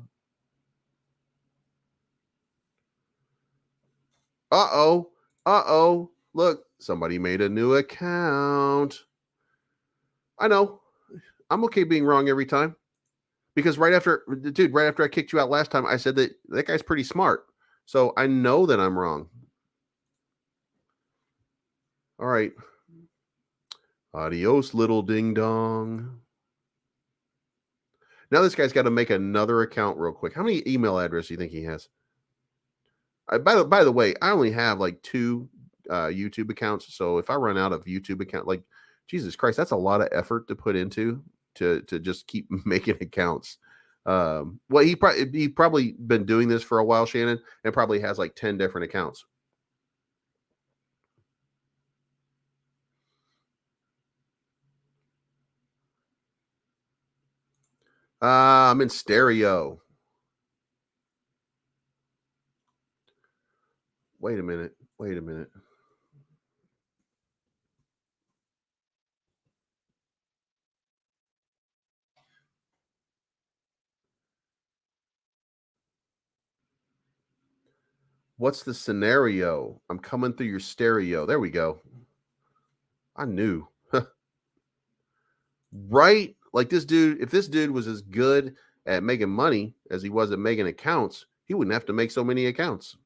Uh-oh. Uh-oh. Look, somebody made a new account. I know. I'm okay being wrong every time, because right after I kicked you out last time, I said that guy's pretty smart. So I know that I'm wrong. All right. Adios, little ding dong. Now this guy's got to make another account real quick. How many email addresses do you think he has? By the way, I only have like 2 YouTube accounts. So if I run out of YouTube account, like, Jesus Christ, that's a lot of effort to put into to just keep making accounts. Well, he probably been doing this for a while, Shannon, and probably has like 10 different accounts. I'm in stereo. Wait a minute. Wait a minute. What's the scenario? I'm coming through your stereo. There we go. I knew. Right? Like, this dude, if this dude was as good at making money as he was at making accounts, he wouldn't have to make so many accounts.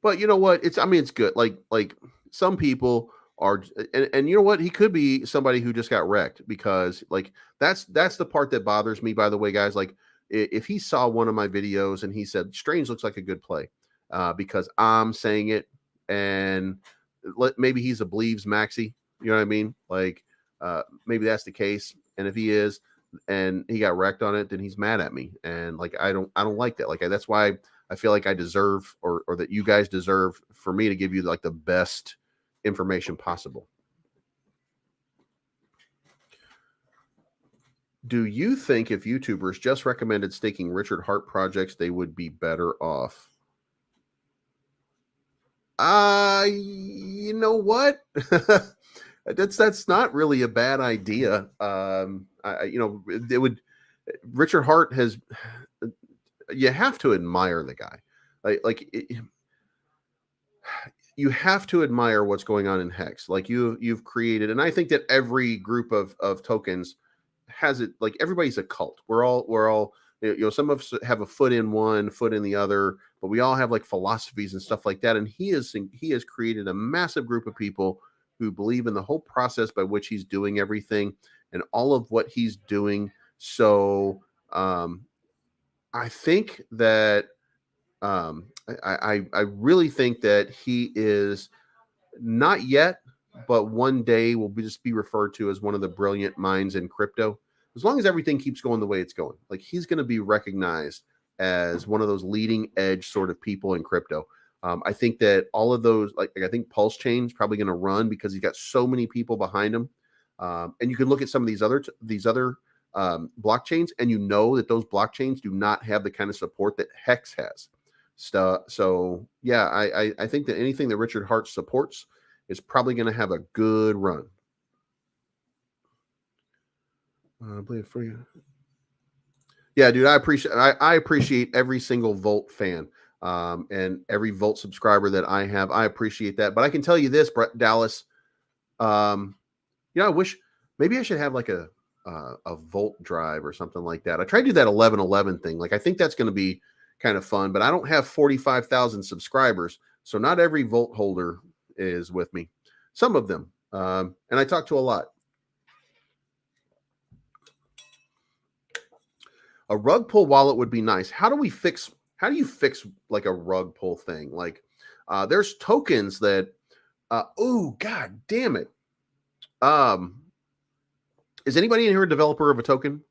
But you know what? It's good. Like some people are, and you know what? He could be somebody who just got wrecked, because like that's the part that bothers me, by the way, guys. Like, if he saw one of my videos and he said Strange looks like a good play, because I'm saying it, and maybe he's a believes Maxi, you know what I mean? Like, maybe that's the case. And if he is, and he got wrecked on it, then he's mad at me. And like, I don't like that. Like, that's why I feel like I deserve, or that you guys deserve, for me to give you like the best information possible. Do you think if YouTubers just recommended staking Richard Hart projects, they would be better off? You know what? That's not really a bad idea. It would. Richard Hart has. You have to admire the guy. You have to admire what's going on in Hex. Like, you've created, and I think that every group of tokens has it. Like, everybody's a cult. We're all some of us have a foot in one, foot in the other, but we all have like philosophies and stuff like that. And he has created a massive group of people who believe in the whole process by which he's doing everything, and all of what he's doing. So I think that I really think that he is, not yet, but one day will just be referred to as one of the brilliant minds in crypto. As long as everything keeps going the way it's going, like, he's going to be recognized as one of those leading edge sort of people in crypto. I think that all of those, I think Pulse Chain is probably going to run, because he's got so many people behind him. And you can look at some of these other blockchains, and you know that those blockchains do not have the kind of support that Hex has. So yeah, I think that anything that Richard Hart supports is probably going to have a good run. I believe for you. Yeah, dude, I appreciate every single Volt fan and every Volt subscriber that I have. I appreciate that. But I can tell you this, Dallas. Um, I wish maybe I should have like a Volt drive or something like that. I tried to do that 1111 thing. Like I think that's going to be kind of fun, but I don't have 45,000 subscribers, so not every Volt holder is with me. Some of them, and I talk to a lot. A rug pull wallet would be nice. How do you fix like a rug pull thing? Like there's tokens that oh god damn it. Um is anybody in here a developer of a token?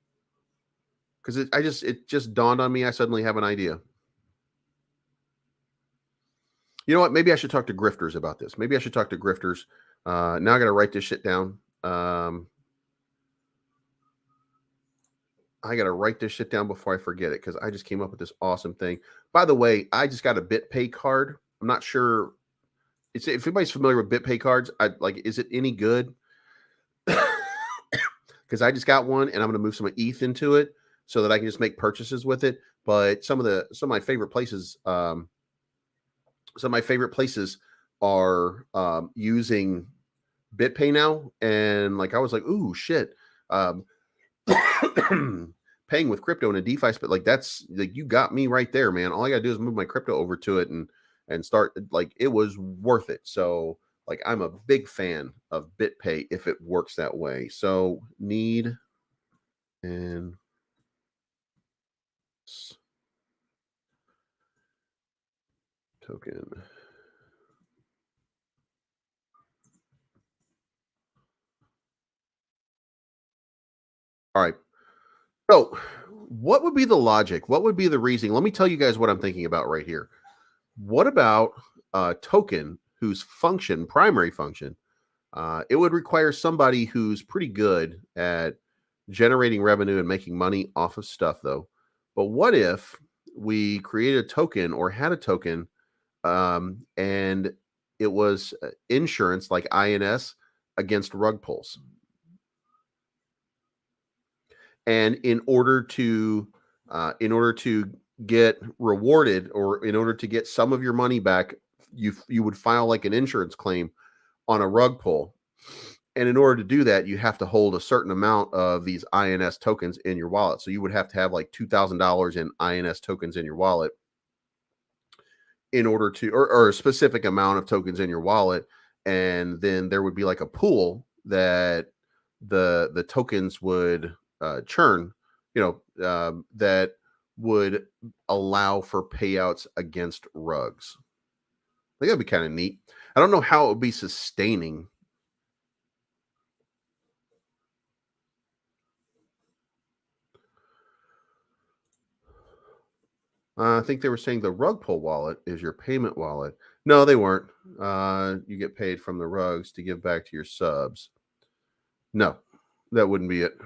Because it just dawned on me. I suddenly have an idea. You know what? Maybe I should talk to grifters about this. Maybe I should talk to grifters. Now I got to write this shit down. I got to write this shit down before I forget it because I just came up with this awesome thing. By the way, I just got a BitPay card. I'm not sure. If anybody's familiar with BitPay cards, is it any good? Because I just got one and I'm going to move some ETH into it so that I can just make purchases with it. But some of my favorite places, are using BitPay now, and like I was like, ooh shit. Paying with crypto in a DeFi spot, like that's like you got me right there, man. All I gotta do is move my crypto over to it and start, like it was worth it. So like I'm a big fan of BitPay if it works that way. So need and token. All right. So what would be the logic? What would be the reasoning? Let me tell you guys what I'm thinking about right here. What about a token whose primary function, it would require somebody who's pretty good at generating revenue and making money off of stuff, though. But what if we created a token or had a token, and it was insurance like INS against rug pulls? And in order to get rewarded, or in order to get some of your money back, you would file like an insurance claim on a rug pull. And in order to do that, you have to hold a certain amount of these INS tokens in your wallet. So you would have to have like $2,000 in INS tokens in your wallet in order to, or a specific amount of tokens in your wallet. And then there would be like a pool that the tokens would churn, that would allow for payouts against rugs. I think that'd be kind of neat. I don't know how it would be sustaining. I think they were saying the rug pull wallet is your payment wallet. No, they weren't. You get paid from the rugs to give back to your subs. No, that wouldn't be it.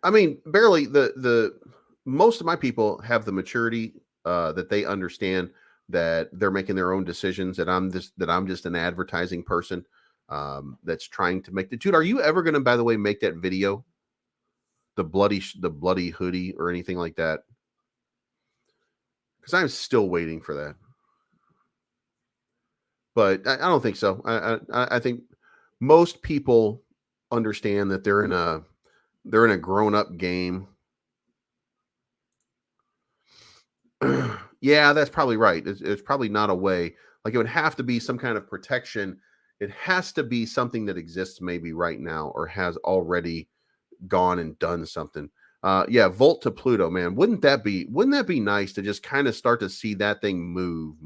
I mean, barely. The most of my people have the maturity that they understand that they're making their own decisions. That I'm just an advertising person that's trying to make the dude. Are you ever going to, by the way, make that video? The bloody hoodie or anything like that? Because I'm still waiting for that. But I don't think so. I think most people understand that they're in a grown up game. Yeah, that's probably right. It's probably not a way. Like it would have to be some kind of protection. It has to be something that exists maybe right now or has already gone and done something. Yeah, Volt to Pluto, man. Wouldn't that be nice to just kind of start to see that thing move?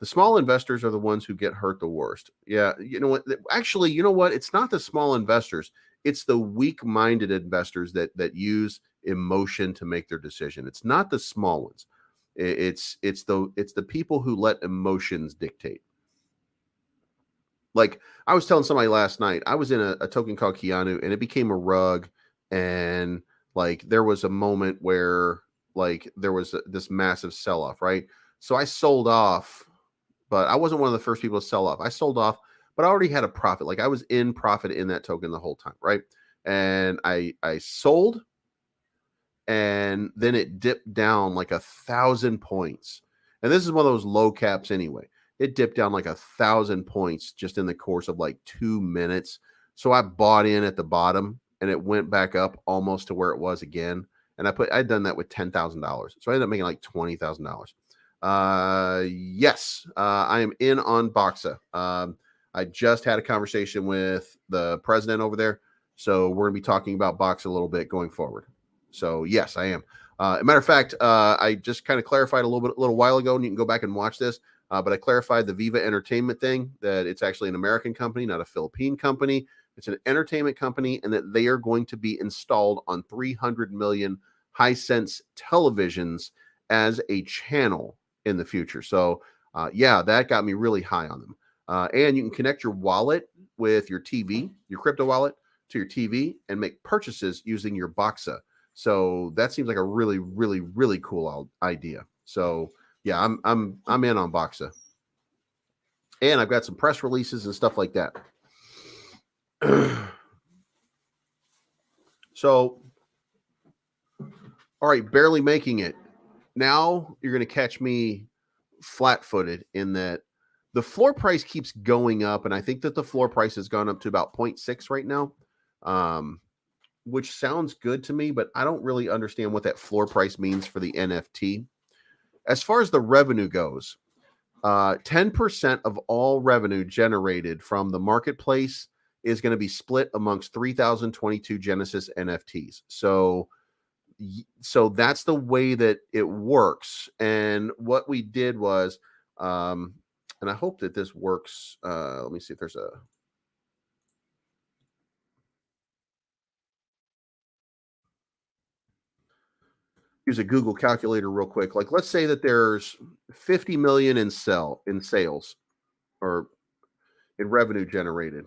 The small investors are the ones who get hurt the worst. Yeah, you know what? Actually, you know what? It's not the small investors. It's the weak-minded investors that use emotion to make their decision. It's not the small ones. It's the people who let emotions dictate. Like I was telling somebody last night, I was in a token called Keanu, and it became a rug, and like there was a moment where like there was this massive sell-off, right? So I sold off, but I wasn't one of the first people to sell off. I sold off, but I already had a profit. Like I was in profit in that token the whole time, right? And I sold, and then it dipped down like 1,000 points. And this is one of those low caps anyway. It dipped down like 1,000 points just in the course of like 2 minutes. So I bought in at the bottom, and it went back up almost to where it was again. And I'd done that with $10,000. So I ended up making like $20,000. Yes, I am in on Boxa. I just had a conversation with the president over there. So we're going to be talking about Boxa a little bit going forward. So yes, I am. As a matter of fact, I just kind of clarified a little while ago, and you can go back and watch this. But I clarified the Viva Entertainment thing, that it's actually an American company, not a Philippine company. It's an entertainment company, and that they are going to be installed on 300 million Hisense televisions as a channel in the future. So yeah, that got me really high on them. And you can connect your wallet with your TV, your crypto wallet, to your TV, and make purchases using your Boxa. So that seems like a really, really, really cool idea. So yeah, I'm in on Boxa, and I've got some press releases and stuff like that. So, all right, barely making it. Now you're going to catch me flat-footed in that the floor price keeps going up, and I think that the floor price has gone up to about 0.6 right now. Which sounds good to me, but I don't really understand what that floor price means for the NFT. As far as the revenue goes, 10% of all revenue generated from the marketplace is going to be split amongst 3,022 Genesis NFTs. So that's the way that it works. And what we did was, and I hope that this works. Let me see if there's a... use a Google calculator real quick. Like, let's say that there's 50 million in sales, or in revenue generated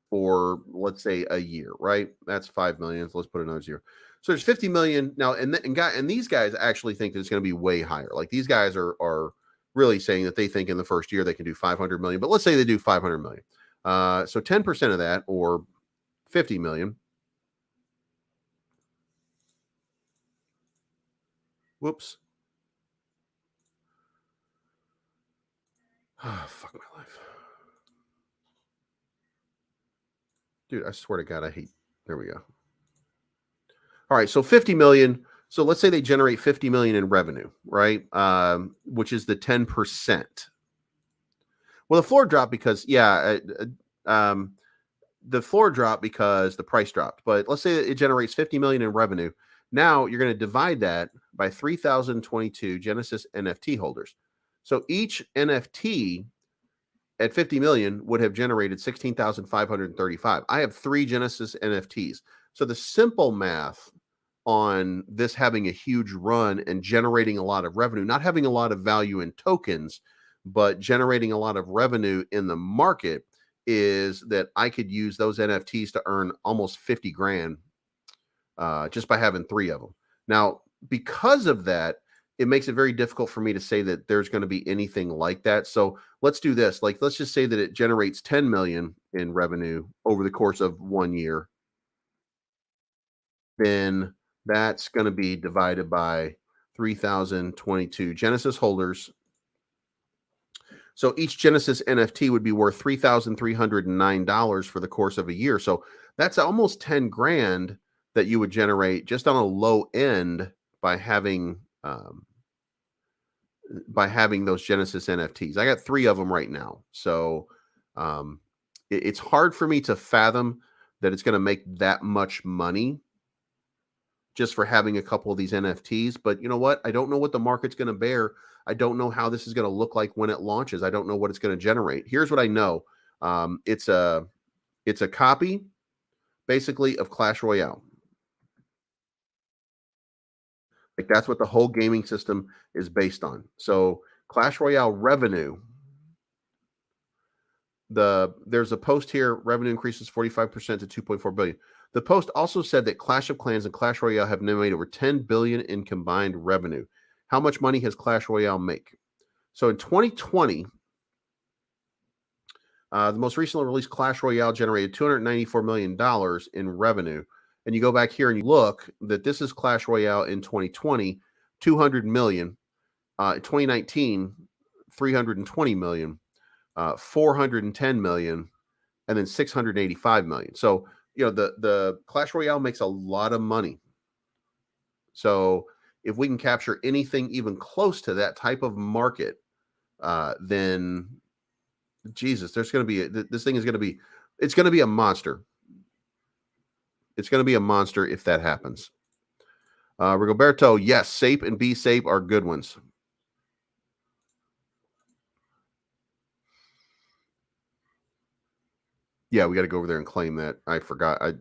for, let's say, a year, right? That's 5 million. So let's put another zero. So there's 50 million now, and these guys actually think that it's going to be way higher. Like, these guys are really saying that they think in the first year they can do 500 million, but let's say they do 500 million. So 10% of that, or 50 million. Whoops. Oh, fuck my life. Dude, I swear to God, I hate... There we go. All right, so 50 million. So let's say they generate 50 million in revenue, right? Which is the 10%. Well, the floor dropped because, the floor dropped because the price dropped. But let's say it generates 50 million in revenue. Now you're going to divide that by 3,022 Genesis NFT holders. So each NFT at 50 million would have generated 16,535. I have 3 Genesis NFTs. So the simple math on this having a huge run and generating a lot of revenue, not having a lot of value in tokens, but generating a lot of revenue in the market, is that I could use those NFTs to earn almost 50 grand just by having 3 of them. Now, because of that, it makes it very difficult for me to say that there's going to be anything like that. So let's do this. Like, let's just say that it generates 10 million in revenue over the course of 1 year. Then that's going to be divided by 3,022 Genesis holders. So each Genesis NFT would be worth $3,309 for the course of a year. So that's almost 10 grand that you would generate just on a low end by having those Genesis NFTs. I got 3 of them right now. So it's hard for me to fathom that it's going to make that much money just for having a couple of these NFTs. But you know what? I don't know what the market's going to bear. I don't know how this is going to look like when it launches. I don't know what it's going to generate. Here's what I know. It's a copy, basically, of Clash Royale. Like, that's what the whole gaming system is based on. So Clash Royale revenue, there's a post here, revenue increases 45% to 2.4 billion. The post also said that Clash of Clans and Clash Royale have now made over 10 billion in combined revenue. How much money has Clash Royale make? So in 2020, The most recently released Clash Royale generated $294 million in revenue. And you go back here and you look that this is Clash Royale in 2020, 200 million. 2019, 320 million, 410 million, and then 685 million. So, the Clash Royale makes a lot of money. So, if we can capture anything even close to that type of market, then Jesus, there's going to be this thing is going to be it's going to be a monster. It's going to be a monster if that happens. Rigoberto, yes, SAPE and B SAPE are good ones. Yeah, we got to go over there and claim that. I forgot. I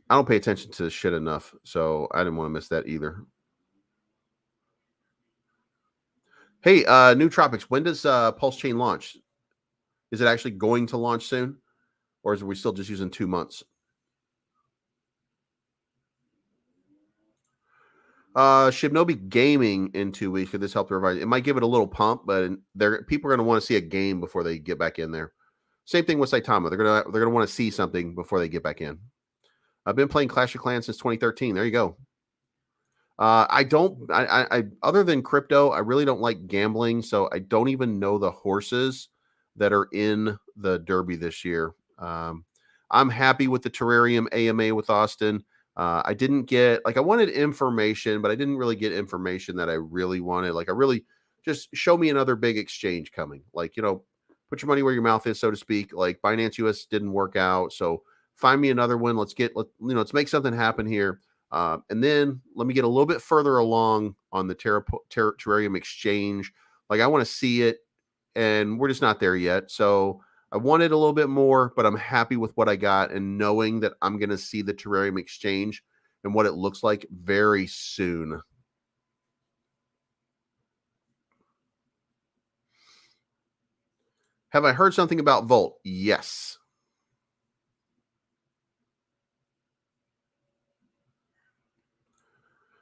don't pay attention to shit enough, so I didn't want to miss that either. Hey, New Tropics, when does Pulse Chain launch? Is it actually going to launch soon, or is we still just using 2 months? Shibnobi Gaming in 2 weeks. Could this help to revive? It might give it a little pump, but people are going to want to see a game before they get back in there. Same thing with Saitama. They're gonna want to see something before they get back in. I've been playing Clash of Clans since 2013. There you go. I don't. I other than crypto, I really don't like gambling, so I don't even know the horses that are in the Derby this year. I'm happy with the Terrarium AMA with Austin. I didn't get I wanted information, but I didn't really get information that I really wanted. I really just show me another big exchange coming. Put your money where your mouth is, so to speak. Like Binance US didn't work out, so find me another one. Let's make something happen here. And then let me get a little bit further along on the Terrarium exchange. I want to see it, and we're just not there yet. So I wanted a little bit more, but I'm happy with what I got, and knowing that I'm going to see the Terrarium exchange and what it looks like very soon. Have I heard something about Volt? Yes.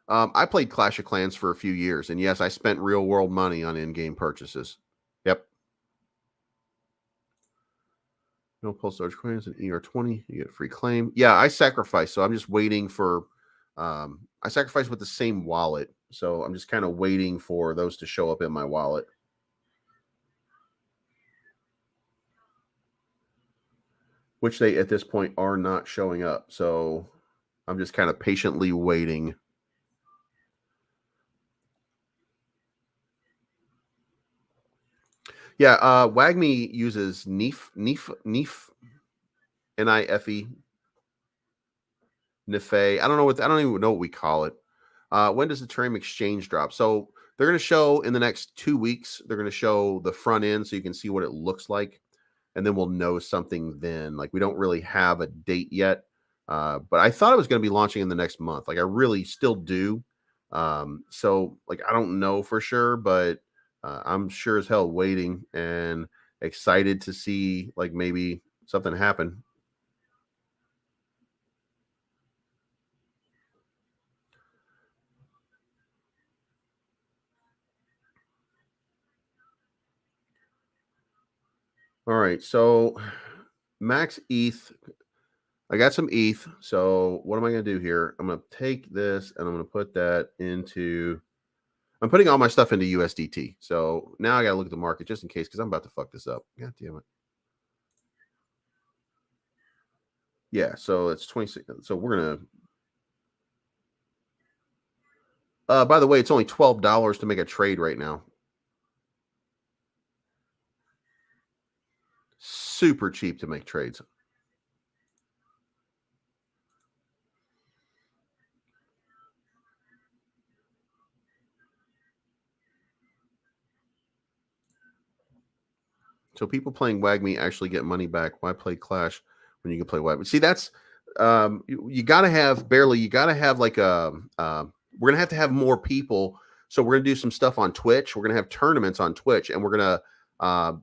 I played Clash of Clans for a few years, and yes, I spent real world money on in-game purchases. Yep. No Pulse Doge coins and ER20. You get a free claim. Yeah, I sacrificed, so I'm just waiting for. I sacrificed with the same wallet, so I'm just kind of waiting for those to show up in my wallet. Which they at this point are not showing up. So I'm just kind of patiently waiting. Yeah, WAGMI uses NIFE, NIFE, NIFE. I don't even know what we call it. When does the Terrarium exchange drop? So they're going to show in the next 2 weeks. They're going to show the front end so you can see what it looks like, and then we'll know something then. We don't really have a date yet, but I thought it was going to be launching in the next month. I really still do. So I don't know for sure, but I'm sure as hell waiting and excited to see maybe something happen. All right, so max ETH. I got some ETH. So what am I going to do here? I'm going to take this and I'm going to put that into. I'm putting all my stuff into USDT. So now I got to look at the market just in case, because I'm about to fuck this up. God damn it. Yeah, so it's 26. So we're going to. By the way, it's only $12 to make a trade right now. Super cheap to make trades. So people playing WAGMI actually get money back. Why play Clash when you can play WAGMI? See, that's you got to have barely. You got to have we're gonna have to have more people. So we're gonna do some stuff on Twitch. We're gonna have tournaments on Twitch, and we're gonna.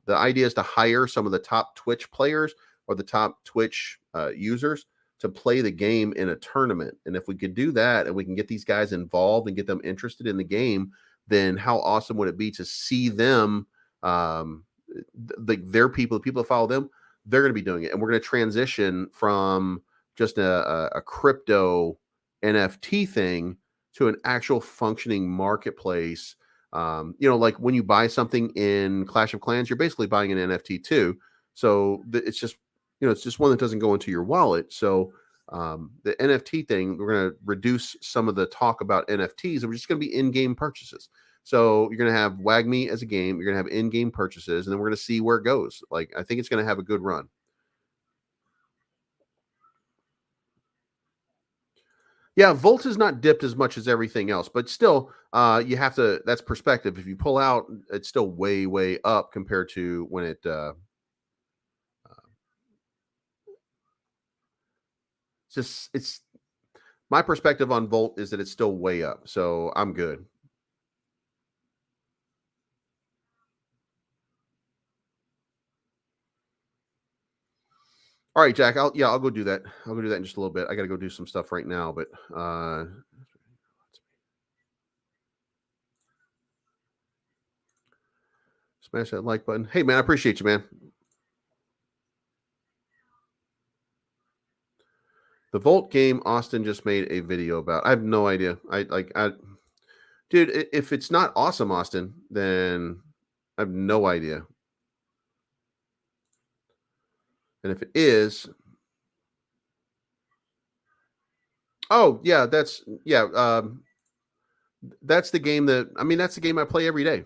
The idea is to hire some of the top Twitch players or the top Twitch users to play the game in a tournament. And if we could do that, and we can get these guys involved and get them interested in the game, then how awesome would it be to see them? like their people, the people that follow them, they're going to be doing it, and we're going to transition from just a crypto NFT thing to an actual functioning marketplace. Like when you buy something in Clash of Clans, you're basically buying an NFT too. So it's just it's just one that doesn't go into your wallet. So the NFT thing, we're going to reduce some of the talk about NFTs, and we're just going to be in-game purchases. So you're going to have WAGMI as a game, you're going to have in-game purchases, and then we're going to see where it goes. Like, I think it's going to have a good run. Yeah, Volt is not dipped as much as everything else, but still, you have to. That's perspective. If you pull out, it's still way, way up compared to when it. It's my perspective on Volt is that it's still way up, so I'm good. All right, Jack. I'll go do that. I'll go do that in just a little bit. I got to go do some stuff right now, but smash that like button. Hey, man, I appreciate you, man. The Volt game Austin just made a video about. I have no idea. Dude, if it's not awesome, Austin, then I have no idea. And if it is, oh yeah, that's the game that's the game I play every day.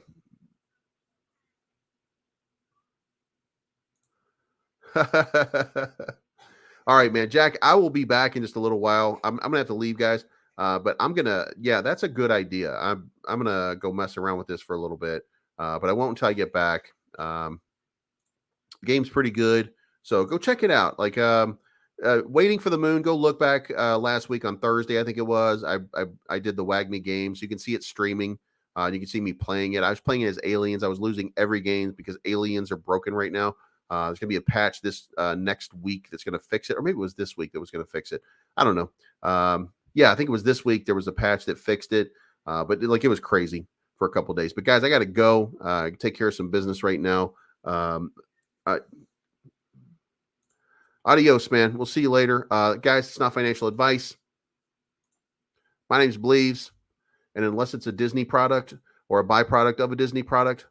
All right, man. Jack, I will be back in just a little while. I'm gonna have to leave, guys. But yeah, that's a good idea. I'm gonna go mess around with this for a little bit. But I won't until I get back. Game's pretty good, so go check it out. Like Waiting for the Moon, go look back last week on Thursday, I think it was. I did the WAGMI game, so you can see it streaming. You can see me playing it. I was playing it as aliens. I was losing every game because aliens are broken right now. There's going to be a patch this next week that's going to fix it, or maybe it was this week that was going to fix it. I don't know. Yeah, I think it was this week. There was a patch that fixed it, but it was crazy for a couple of days. But guys, I got to go take care of some business right now. Uh, Adios, man. We'll see you later. Guys, it's not financial advice. My name's Bleaves, and unless it's a Disney product or a byproduct of a Disney product,